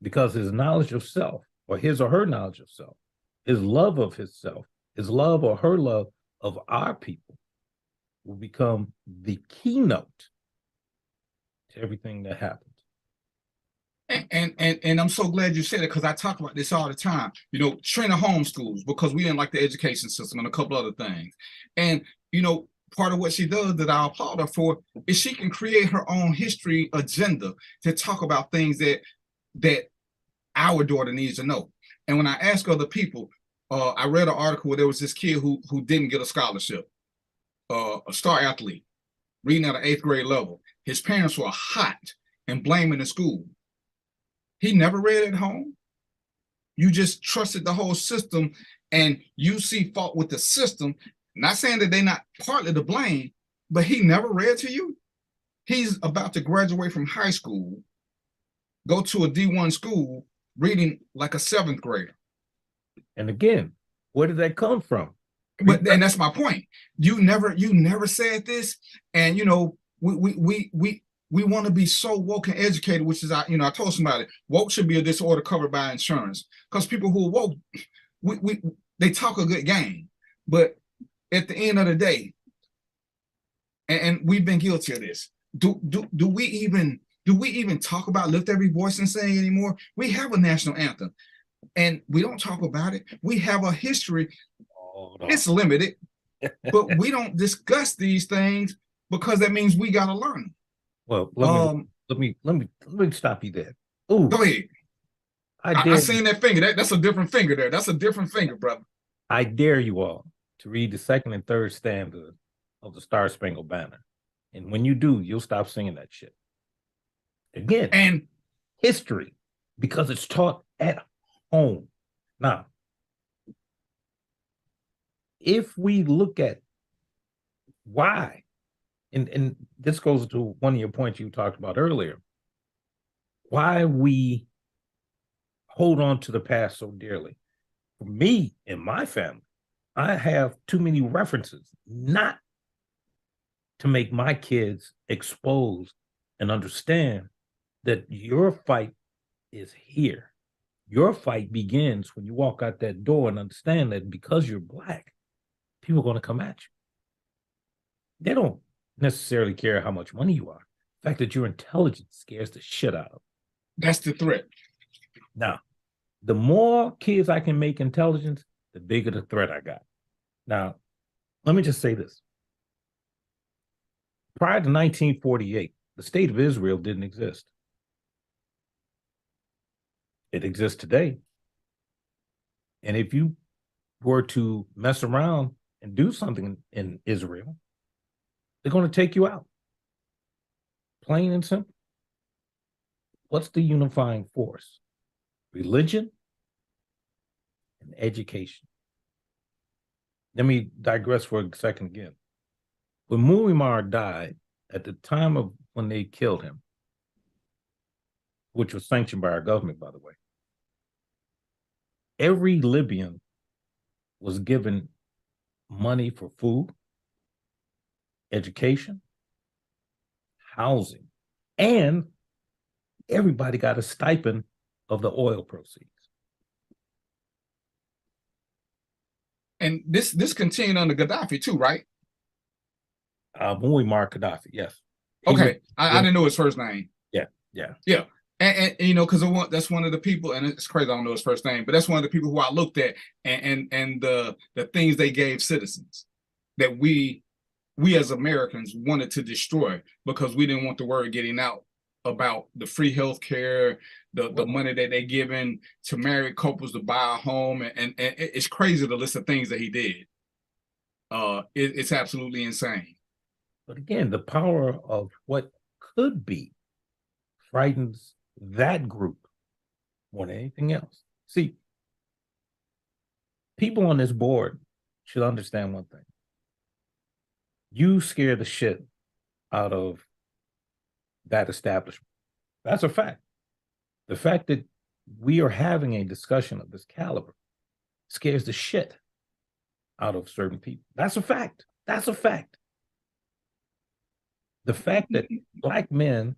Because his knowledge of self, or his or her knowledge of self, his love of himself, his love or her love of our people will become the keynote to everything that happens. And I'm so glad you said it, because I talk about this all the time. You know, Trina homeschools because we didn't like the education system and a couple other things. And, you know, part of what she does that I applaud her for is she can create her own history agenda to talk about things that our daughter needs to know. And when I ask other people, I read an article where there was this kid who didn't get a scholarship, a star athlete, reading at an 8th grade level. His parents were hot and blaming the school. He never read at home. You just trusted the whole system, and you see fault with the system. Not saying that they're not partly to blame, but he never read to you. He's about to graduate from high school, go to a D1 school, reading like a 7th grader. And again, where did that come from? And that's my point. You never said this, and you know we want to be so woke and educated, which is, I told somebody, woke should be a disorder covered by insurance, because people who are woke, they talk a good game, but at the end of the day, and we've been guilty of this. Do we even talk about lift every voice and sing anymore? We have a national anthem, and we don't talk about it. We have a history. It's limited, but we don't discuss these things because that means we got to learn them. Well, let me stop you there. Ooh, go ahead. I seen that finger. That's a different finger there. That's a different finger, brother. I dare you all to read the 2nd and 3rd stanza of the Star Spangled Banner. And when you do, you'll stop singing that shit. Again, and history, because it's taught at home. Now, if we look at why, and this goes to one of your points you talked about earlier, why we hold on to the past so dearly. For me and my family, I have too many references not to make my kids expose and understand that your fight is here. Your fight begins when you walk out that door and understand that because you're Black, people are going to come at you. They don't necessarily care how much money you are. The fact that your intelligence scares the shit out of them. That's the threat. Now, the more kids I can make intelligence, the bigger the threat I got. Now, let me just say this. Prior to 1948, the state of Israel didn't exist. It exists today. And if you were to mess around and do something in Israel, they're going to take you out. Plain and simple. What's the unifying force? Religion and education. Let me digress for a second again. When Muammar died, at the time of when they killed him, which was sanctioned by our government, by the way, every Libyan was given money for food, education, housing, and everybody got a stipend of the oil proceeds. And this continued under Gaddafi too, right? Muammar Gaddafi, yes. Okay, I didn't know his first name. Yeah. And you know, because that's one of the people, and it's crazy I don't know his first name, but that's one of the people who I looked at and the things they gave citizens that we as Americans wanted to destroy because we didn't want the word getting out about the free health care, the money that they given to married couples to buy a home, and it's crazy the list of things that he did. It's absolutely insane. But again, the power of what could be frightens that group more than anything else. See, people on this board should understand one thing. You scare the shit out of that establishment. That's a fact. The fact that we are having a discussion of this caliber scares the shit out of certain people. That's a fact. That's a fact. The fact that Black men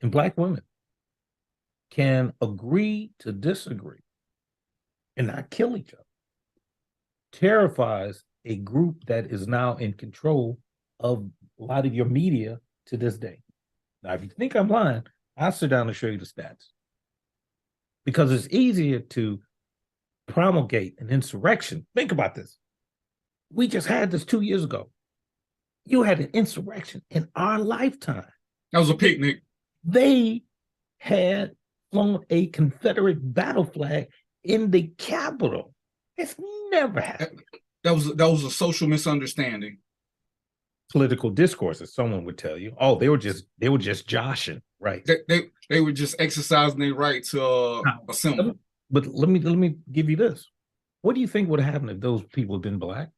and Black women can agree to disagree and not kill each other terrifies a group that is now in control of a lot of your media to this day. Now, if you think I'm lying, I'll sit down and show you the stats. Because it's easier to promulgate an insurrection. Think about this. We just had this 2 years ago. You had an insurrection in our lifetime. That was a picnic. They had flown a Confederate battle flag in the Capitol. It's never happened. That was a social misunderstanding. Political discourse, as someone would tell you. Oh, they were just joshing, right? They were just exercising their right to assemble. But let me give you this. What do you think would have happened if those people had been Black?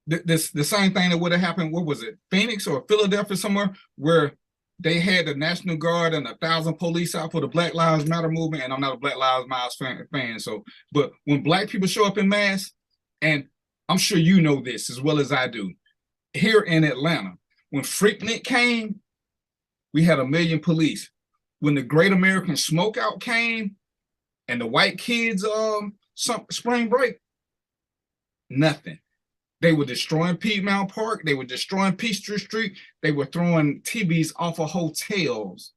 The same thing that would have happened. What was it, Phoenix or Philadelphia, somewhere where they had the National Guard and 1,000 police out for the Black Lives Matter movement. And I'm not a Black Lives Matter fan, so but when Black people show up in mass, and I'm sure you know this as well as I do, here in Atlanta, when Freaknik came, we had 1 million police. When the Great American Smokeout came, and the white kids spring break, nothing. They were destroying Piedmont Park. They were destroying Peachtree Street. They were throwing TVs off of hotels,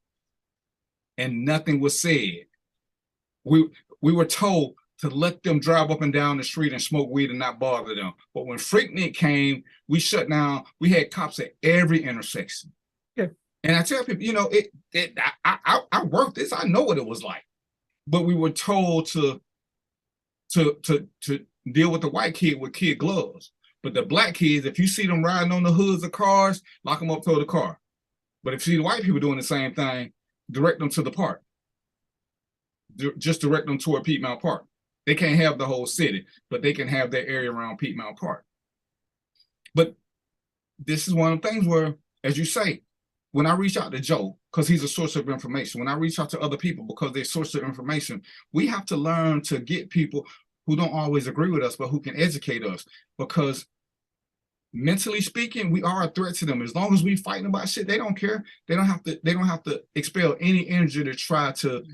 and nothing was said. We were told to let them drive up and down the street and smoke weed and not bother them. But when Freaknik came, we shut down. We had cops at every intersection. Yeah. And I tell people, you know, I worked this. I know what it was like. But we were told to deal with the white kid with kid gloves. But the Black kids, if you see them riding on the hoods of cars, lock them up, throw the car. But if you see the white people doing the same thing, direct them to the park. Just direct them toward Piedmont Park. They can't have the whole city, but they can have their area around Piedmont Park. But this is one of the things where, as you say, when I reach out to Joe, because he's a source of information, when I reach out to other people because they're source of information, we have to learn to get people who don't always agree with us, but who can educate us. Because mentally speaking, we are a threat to them. As long as we fighting about shit, they don't care. They don't have to expel any energy to try to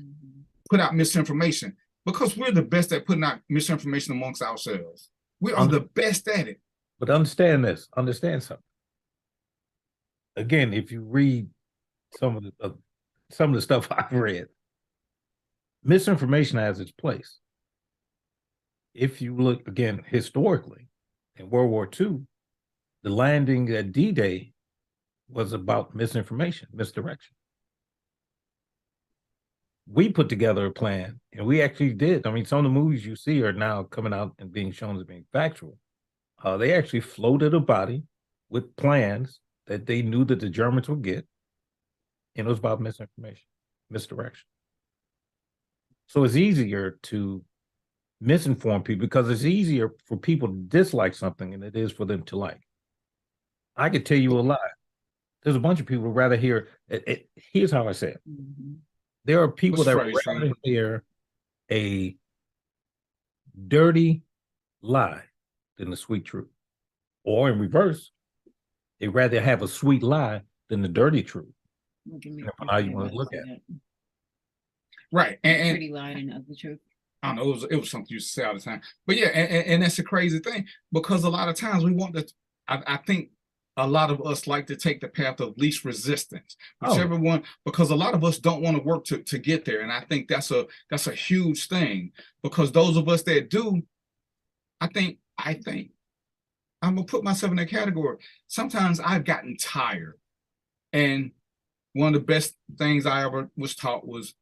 put out misinformation, because we're the best at putting out misinformation amongst ourselves. We are the best at it. But understand something. Again, if you read some of the stuff I've read, misinformation has its place. If you look again historically, in World War II, the landing at D-Day was about misinformation, misdirection. We put together a plan, and we actually did. I mean, some of the movies you see are now coming out and being shown as being factual. They actually floated a body with plans that they knew that the Germans would get, and it was about misinformation, misdirection. So it's easier to misinform people because it's easier for people to dislike something than it is for them to like. I could tell you a lie. There's a bunch of people who rather hear it. Here's how I say it. There are people that rather hear a dirty lie than the sweet truth. Or in reverse, they'd rather have a sweet lie than the dirty truth. Depending on how you want to look at it. Right. And pretty lie and ugly truth. I don't know, it was something you used to say all the time. But yeah, and that's a crazy thing, because a lot of times we want to, I think a lot of us like to take the path of least resistance, whichever one, because a lot of us don't want to work to get there. And I think that's a huge thing, because those of us that do, I think I'm gonna put myself in that category. Sometimes I've gotten tired. And one of the best things I ever was taught was,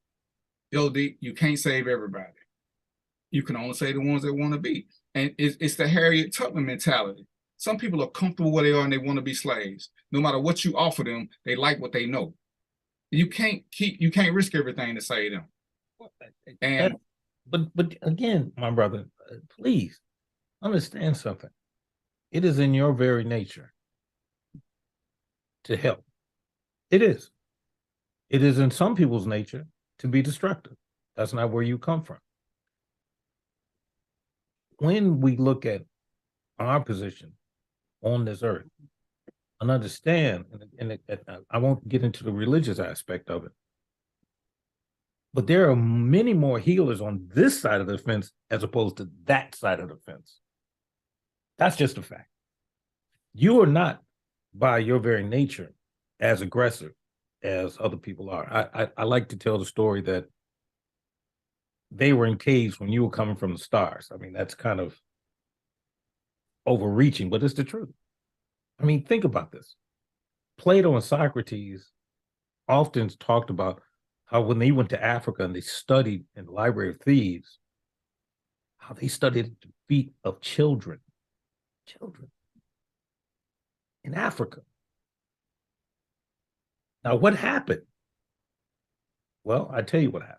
LD, you can't save everybody. You can only save the ones that want to be. And it's the Harriet Tubman mentality. Some people are comfortable where they are and they want to be slaves. No matter what you offer them, they like what they know. You can't risk everything to save them. And but again, my brother, please understand something. It is in your very nature to help. It is. It is in some people's nature to be destructive. That's not where you come from. When we look at our position on this earth and understand, and I won't get into the religious aspect of it, but there are many more healers on this side of the fence as opposed to that side of the fence. That's just a fact. You are not, by your very nature, as aggressive as other people are. I like to tell the story that they were in caves when you were coming from the stars. I mean, that's kind of overreaching, but it's the truth. I mean, think about this. Plato and Socrates often talked about how when they went to Africa and they studied in the Library of Thieves, how they studied the feet of children in Africa. Now, what happened? Well, I tell you what happened.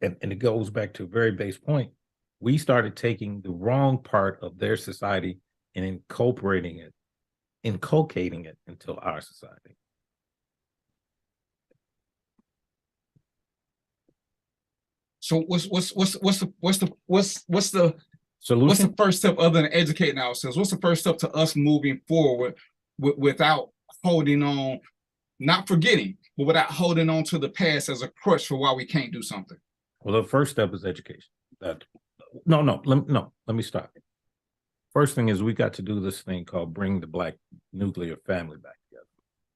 And it goes back to a very base point, we started taking the wrong part of their society and inculcating it into our society. So what's the solution? What's the first step other than educating ourselves? What's the first step to us moving forward without holding on, not forgetting, but without holding on to the past as a crutch for why we can't do something? Well, the first step is education. Let me stop. First thing is we got to do this thing called bring the Black nuclear family back together.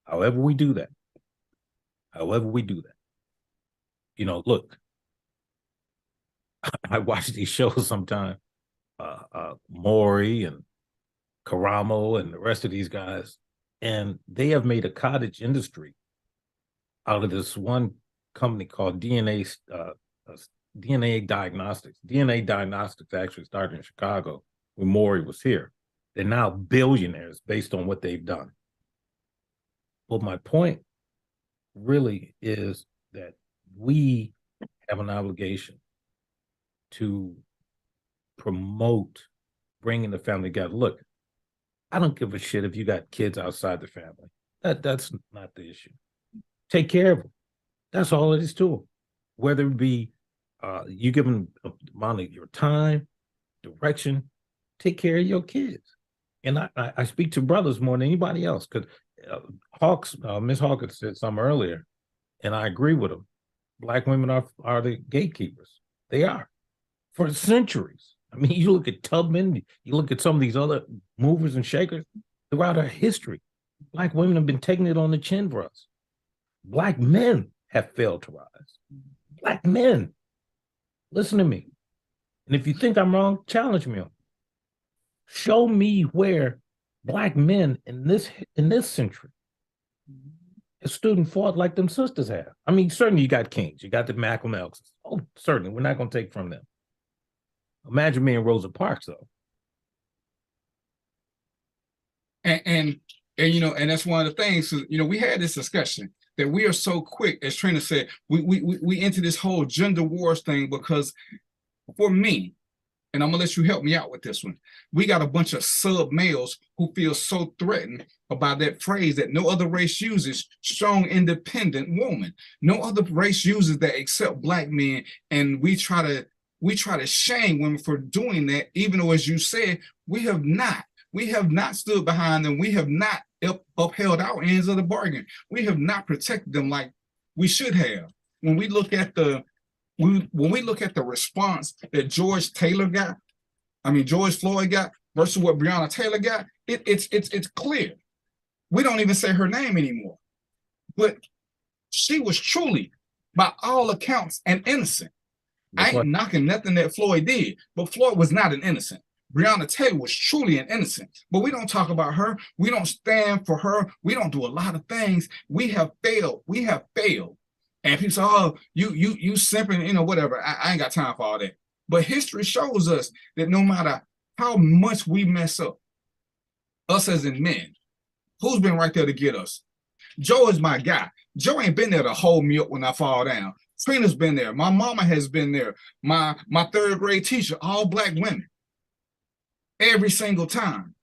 However we do that, you know, look, I watch these shows sometimes, Maury and Karamo and the rest of these guys, and they have made a cottage industry out of this one company called DNA Diagnostics. DNA Diagnostics actually started in Chicago when Maury was here. They're now billionaires based on what they've done. But my point really is that we have an obligation to promote bringing the family together. Look, I don't give a shit if you got kids outside the family. That's not the issue. Take care of them. That's all it is to them. Whether it be you give them a amount of your time, direction, take care of your kids. And I speak to brothers more than anybody else, because Miss Hawkins said something earlier, and I agree with them. Black women are the gatekeepers. They are. For centuries. I mean, you look at Tubman, you look at some of these other movers and shakers throughout our history. Black women have been taking it on the chin for us. Black men have failed to rise. Black men. Listen to me. And if you think I'm wrong, challenge me on it. Show me where Black men in this century, a student fought like them sisters have. I mean, certainly you got kings, you got the Malcolm X's. Oh, certainly, we're not going to take from them. Imagine me and Rosa Parks, though. And you know, and that's one of the things. You know, we had this discussion that we are so quick, as Trina said, we into this whole gender wars thing because, for me, and I'm gonna let you help me out with this one. We got a bunch of sub males who feel so threatened about that phrase that no other race uses, strong, independent woman. No other race uses that except Black men, and we try to we try to shame women for doing that, even though, as you said, we have not. We have not stood behind them. We have not upheld our ends of the bargain. We have not protected them like we should have. When we look at the response that George Floyd got versus what Breonna Taylor got, it's clear. We don't even say her name anymore. But she was truly, by all accounts, an innocent. I ain't knocking nothing that Floyd did, but Floyd was not an innocent. Breonna Taylor was truly an innocent, but we don't talk about her. We don't stand for her. We don't do a lot of things. We have failed. We have failed. And people say, oh, you simping, whatever. I ain't got time for all that. But history shows us that no matter how much we mess up, us as in men, who's been right there to get us? Joe is my guy. Joe ain't been there to hold me up when I fall down. Trina's been there. My mama has been there. My third grade teacher, all Black women. Every single time.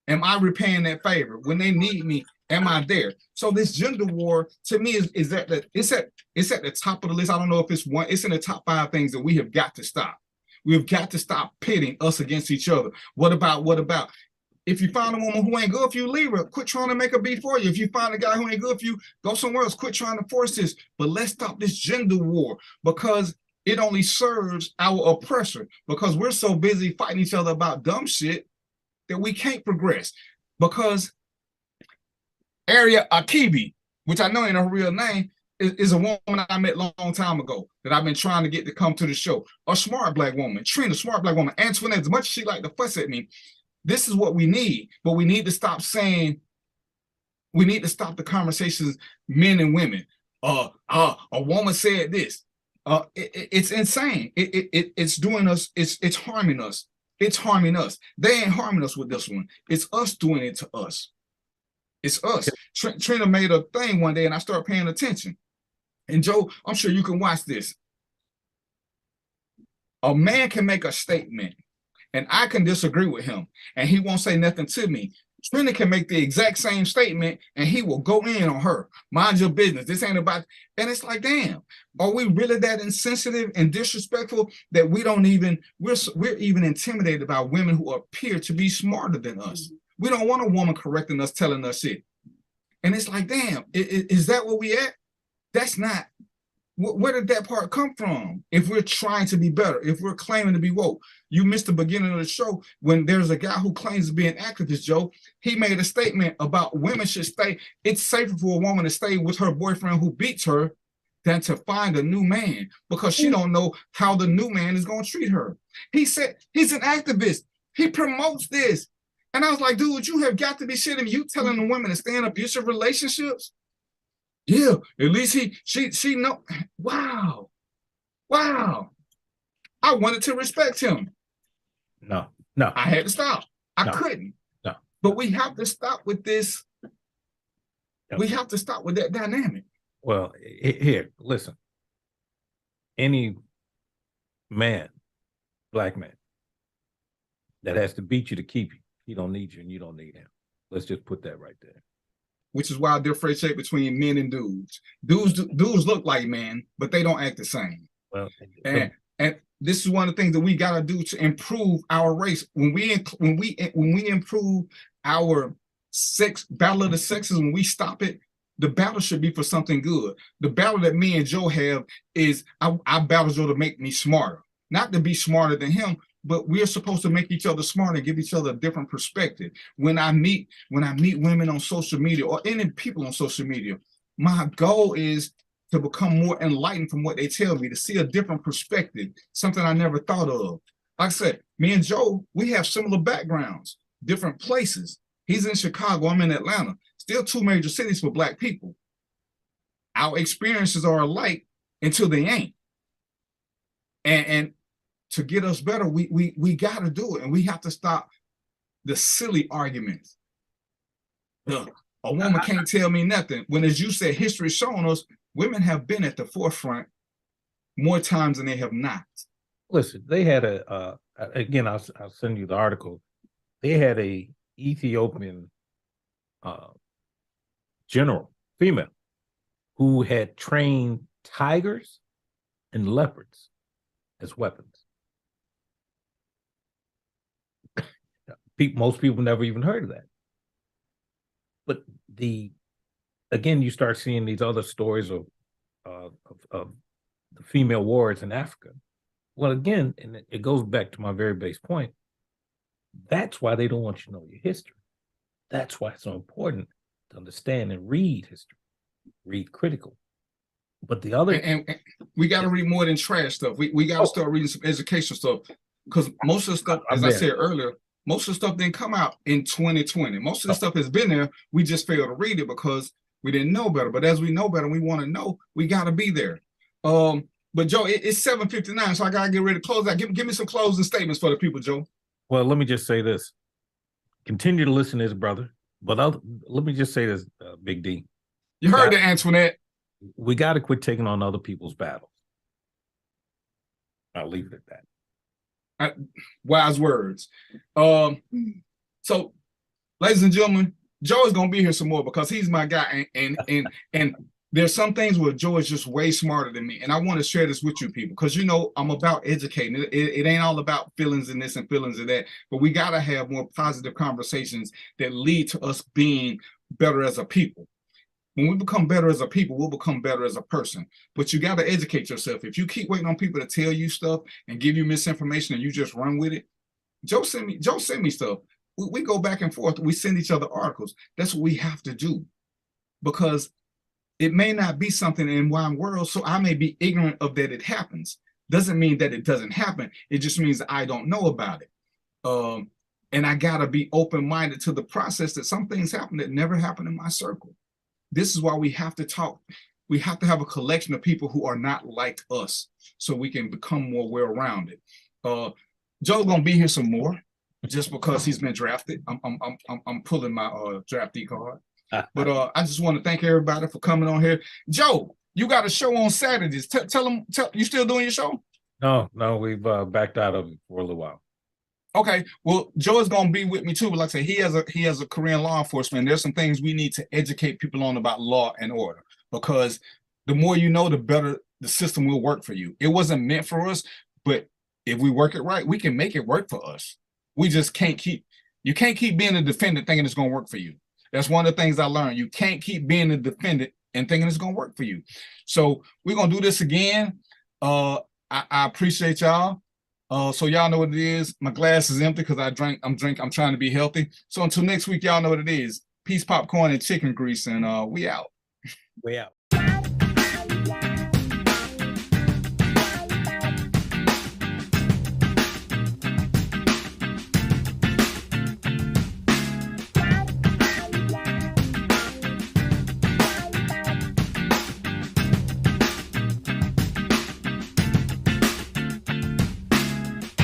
Am I repaying that favor? When they need me, am I there? So this gender war, to me, is at the top of the list. I don't know if it's one. It's in the top 5 things that we have got to stop. We have got to stop pitting us against each other. What about? If you find a woman who ain't good for you, leave her. Quit trying to make her be for you. If you find a guy who ain't good for you, go somewhere else. Quit trying to force this. But let's stop this gender war, because it only serves our oppressor, because we're so busy fighting each other about dumb shit that we can't progress. Because Area Akibi, which I know ain't her real name, is a woman I met a long time ago that I've been trying to get to come to the show. A smart Black woman. Trina, smart Black woman. Antoinette, as much as she like to fuss at me, this is what we need. But we need to stop saying, we need to stop the conversations, men and women. A woman said this. It's insane. It's doing us. It's harming us. It's harming us. They ain't harming us with this one. It's us doing it to us. It's us. Trina made a thing one day, and I started paying attention. And Joe, I'm sure you can watch this. A man can make a statement, and I can disagree with him, and he won't say nothing to me. Trina can make the exact same statement, and he will go in on her. Mind your business. This ain't about. And it's like, damn, are we really that insensitive and disrespectful that we don't even, we're even intimidated by women who appear to be smarter than us? We don't want a woman correcting us, telling us shit. And it's like, damn, is that where we at? That's not. Where did that part come from? If we're trying to be better, if we're claiming to be woke. You missed the beginning of the show when there's a guy who claims to be an activist, Joe. He made a statement about women should stay. It's safer for a woman to stay with her boyfriend who beats her than to find a new man, because she don't know how the new man is going to treat her. He said he's an activist. He promotes this. And I was like, dude, you have got to be shitting me. You telling the women to stay in abusive relationships? Yeah, at least she know. Wow. I wanted to respect him. No. I had to stop. I couldn't. No. But we have to stop with this. No. We have to stop with that dynamic. Well, here, listen. Any man, Black man, that has to beat you to keep you, he don't need you and you don't need him. Let's just put that right there. Which is why I differentiate between men and dudes. Dudes look like men, but they don't act the same. Well, and this is one of the things that we gotta do to improve our race. When we improve our battle of the sexes, when we stop it, the battle should be for something good. The battle that me and Joe have is I battle Joe to make me smarter, not to be smarter than him. But we're supposed to make each other smarter and give each other a different perspective. When I meet women on social media or any people on social media, my goal is to become more enlightened from what they tell me, to see a different perspective, something I never thought of. Like I said, me and Joe, we have similar backgrounds, different places. He's in Chicago, I'm in Atlanta. Still 2 major cities for Black people. Our experiences are alike until they ain't. And to get us better, we got to do it, and we have to stop the silly arguments. A woman can't tell me nothing. When, as you said, history is showing us women have been at the forefront more times than they have not. Listen, they had again, I'll send you the article. They had a Ethiopian general, female, who had trained tigers and leopards as weapons. most people never even heard of that. But again, you start seeing these other stories of the female warriors in Africa. Well, again, and it goes back to my very base point. That's why they don't want you to know your history. That's why it's so important to understand and read history, read critical. But the other, and we got to read more than trash stuff. We got to start reading some educational stuff, because most of the stuff, as I said earlier, most of the stuff didn't come out in 2020. Most of the stuff has been there. We just failed to read it because we didn't know better. But as we know better, we want to know. We got to be there. But Joe, it's 7:59, so I gotta get ready to close out. Give me some closing statements for the people, Joe. Well, let me just say this. Continue to listen to his brother. But let me just say this, Big D. You heard the Antoinette. We got to quit taking on other people's battles. I'll leave it at that. Wise words. So, ladies and gentlemen, Joe is gonna be here some more because he's my guy, and there's some things where Joe is just way smarter than me, and I want to share this with you people because I'm about educating. It ain't all about feelings and this and feelings and that, but we got to have more positive conversations that lead to us being better as a people. When we become better as a people, we'll become better as a person. But you got to educate yourself. If you keep waiting on people to tell you stuff and give you misinformation and you just run with it, Joe sent me stuff. We go back and forth. We send each other articles. That's what we have to do, because it may not be something in one world, so I may be ignorant of that it happens. Doesn't mean that it doesn't happen. It just means I don't know about it. And I gotta be open-minded to the process that some things happen that never happened in my circle. This is why we have to talk. We have to have a collection of people who are not like us so we can become more well-rounded. Joe's gonna be here some more just because he's been drafted. I'm pulling my draftee card. But I just want to thank everybody for coming on here. Joe, you got a show on Saturdays. Tell them, you still doing your show? No, we've backed out of it for a little while. Okay, well, Joe is going to be with me too. But like I said, he has a career in law enforcement. There's some things we need to educate people on about law and order, because the more you know, the better the system will work for you. It wasn't meant for us, but if we work it right, we can make it work for us. We just can't keep being a defendant thinking it's going to work for you. That's one of the things I learned. You can't keep being a defendant and thinking it's gonna work for you. So we're gonna do this again. I appreciate y'all. So y'all know what it is. My glass is empty because I'm trying to be healthy. So until next week, y'all know what it is. Peace, popcorn, and chicken grease, and we out. We out.